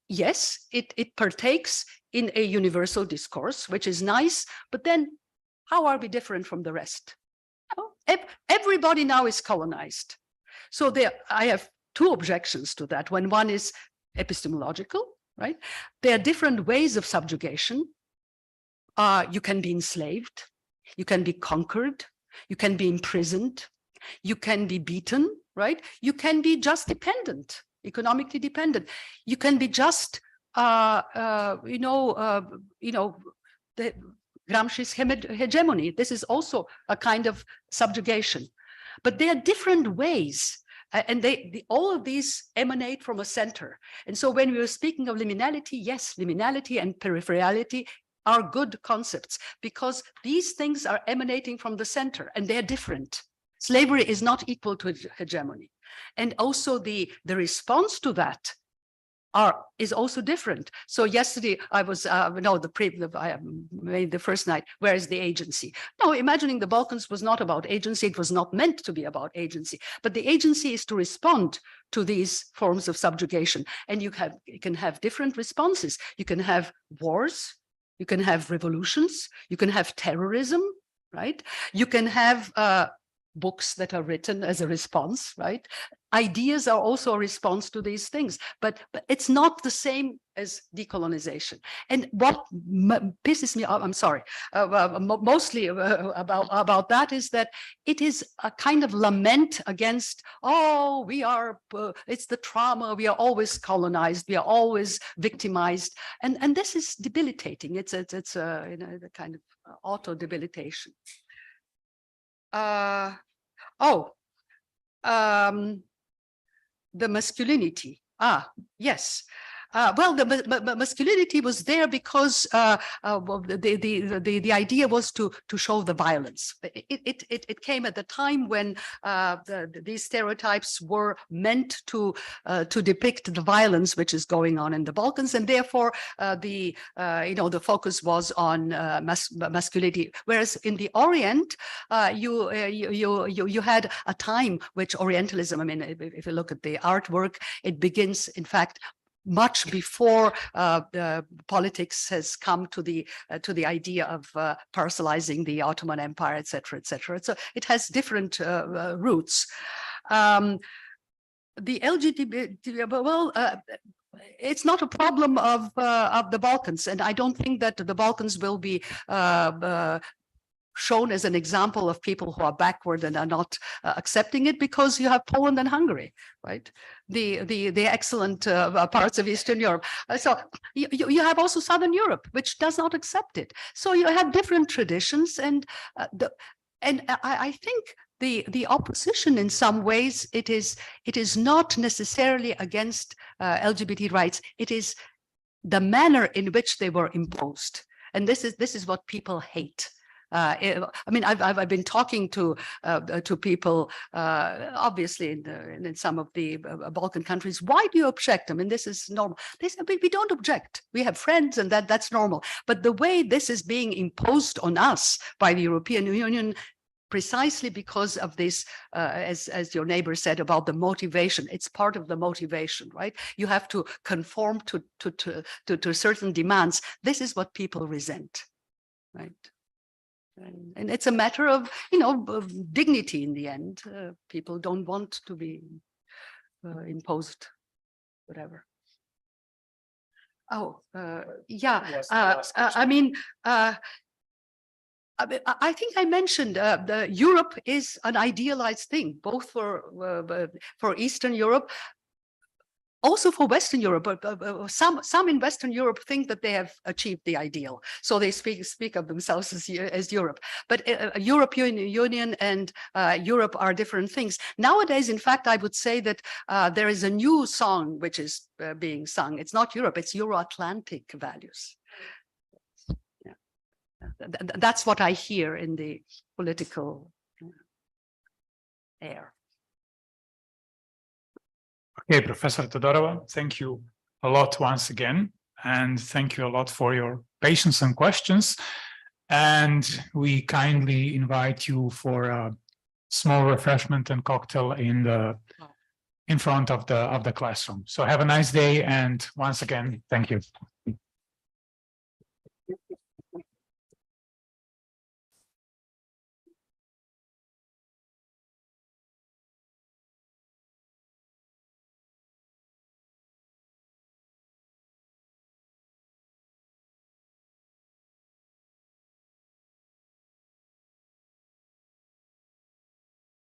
Yes, it partakes in a universal discourse, which is nice, but then how are we different from the rest? Everybody now is colonized. So I have two objections to that. One is epistemological, right? There are different ways of subjugation. You can be enslaved, you can be conquered, you can be imprisoned, you can be beaten, right? You can be just dependent, economically dependent. You can be just, Gramsci's hegemony. This is also a kind of subjugation. But there are different ways, and all of these emanate from a center. And so when we were speaking of liminality, yes, liminality and peripherality are good concepts, because these things are emanating from the center and they're different. Slavery is not equal to hegemony. And also the response to that is also different. So yesterday I was, I made the first night, where is the agency? No, imagining the Balkans was not about agency. It was not meant to be about agency, but the agency is to respond to these forms of subjugation. And you can have different responses. You can have wars, you can have revolutions, you can have terrorism, right? You can have books that are written as a response, right? Ideas are also a response to these things, but it's not the same as decolonization. And what pisses me off, I'm sorry, mostly about that is that it is a kind of lament against, oh, it's the trauma, we are always colonized, we are always victimized. And this is debilitating. It's a kind of auto-debilitation. The masculinity. Yes. Well, the masculinity was there because the idea was to show the violence. It came at the time when these stereotypes were meant to depict the violence which is going on in the Balkans, and therefore the focus was on masculinity. Whereas in the Orient, you had a time which Orientalism. I mean, if you look at the artwork, it begins, in fact, much before politics has come to the idea of parcelizing the Ottoman Empire, etc., etc. So it has different roots. The LGBT, well, it's not a problem of the Balkans, and I don't think that the Balkans will be shown as an example of people who are backward and are not accepting it, because you have Poland and Hungary, right? The excellent parts of Eastern Europe. So you have also Southern Europe, which does not accept it. So you have different traditions, and I think the opposition, in some ways, it is not necessarily against LGBT rights. It is the manner in which they were imposed, and this is what people hate. I mean, I've been talking to people, obviously in some of the Balkan countries. Why do you object? I mean, this is normal. They say we don't object. We have friends, and that's normal. But the way this is being imposed on us by the European Union, precisely because of this, as your neighbor said about the motivation, it's part of the motivation, right? You have to conform to certain demands. This is what people resent, right? And it's a matter of, of dignity in the end. People don't want to be imposed, whatever. Oh, yeah. I mean, I think I mentioned Europe is an idealized thing, both for Eastern Europe, also for Western Europe. But some in Western Europe think that they have achieved the ideal, so they speak of themselves as Europe. But European Union and Europe are different things. Nowadays, in fact, I would say that there is a new song which is being sung. It's not Europe; it's Euro-Atlantic values. That's what I hear in the political air. Okay, Professor Todorova, thank you a lot once again, and thank you a lot for your patience and questions. And we kindly invite you for a small refreshment and cocktail in front of the classroom. So have a nice day, and once again, thank you.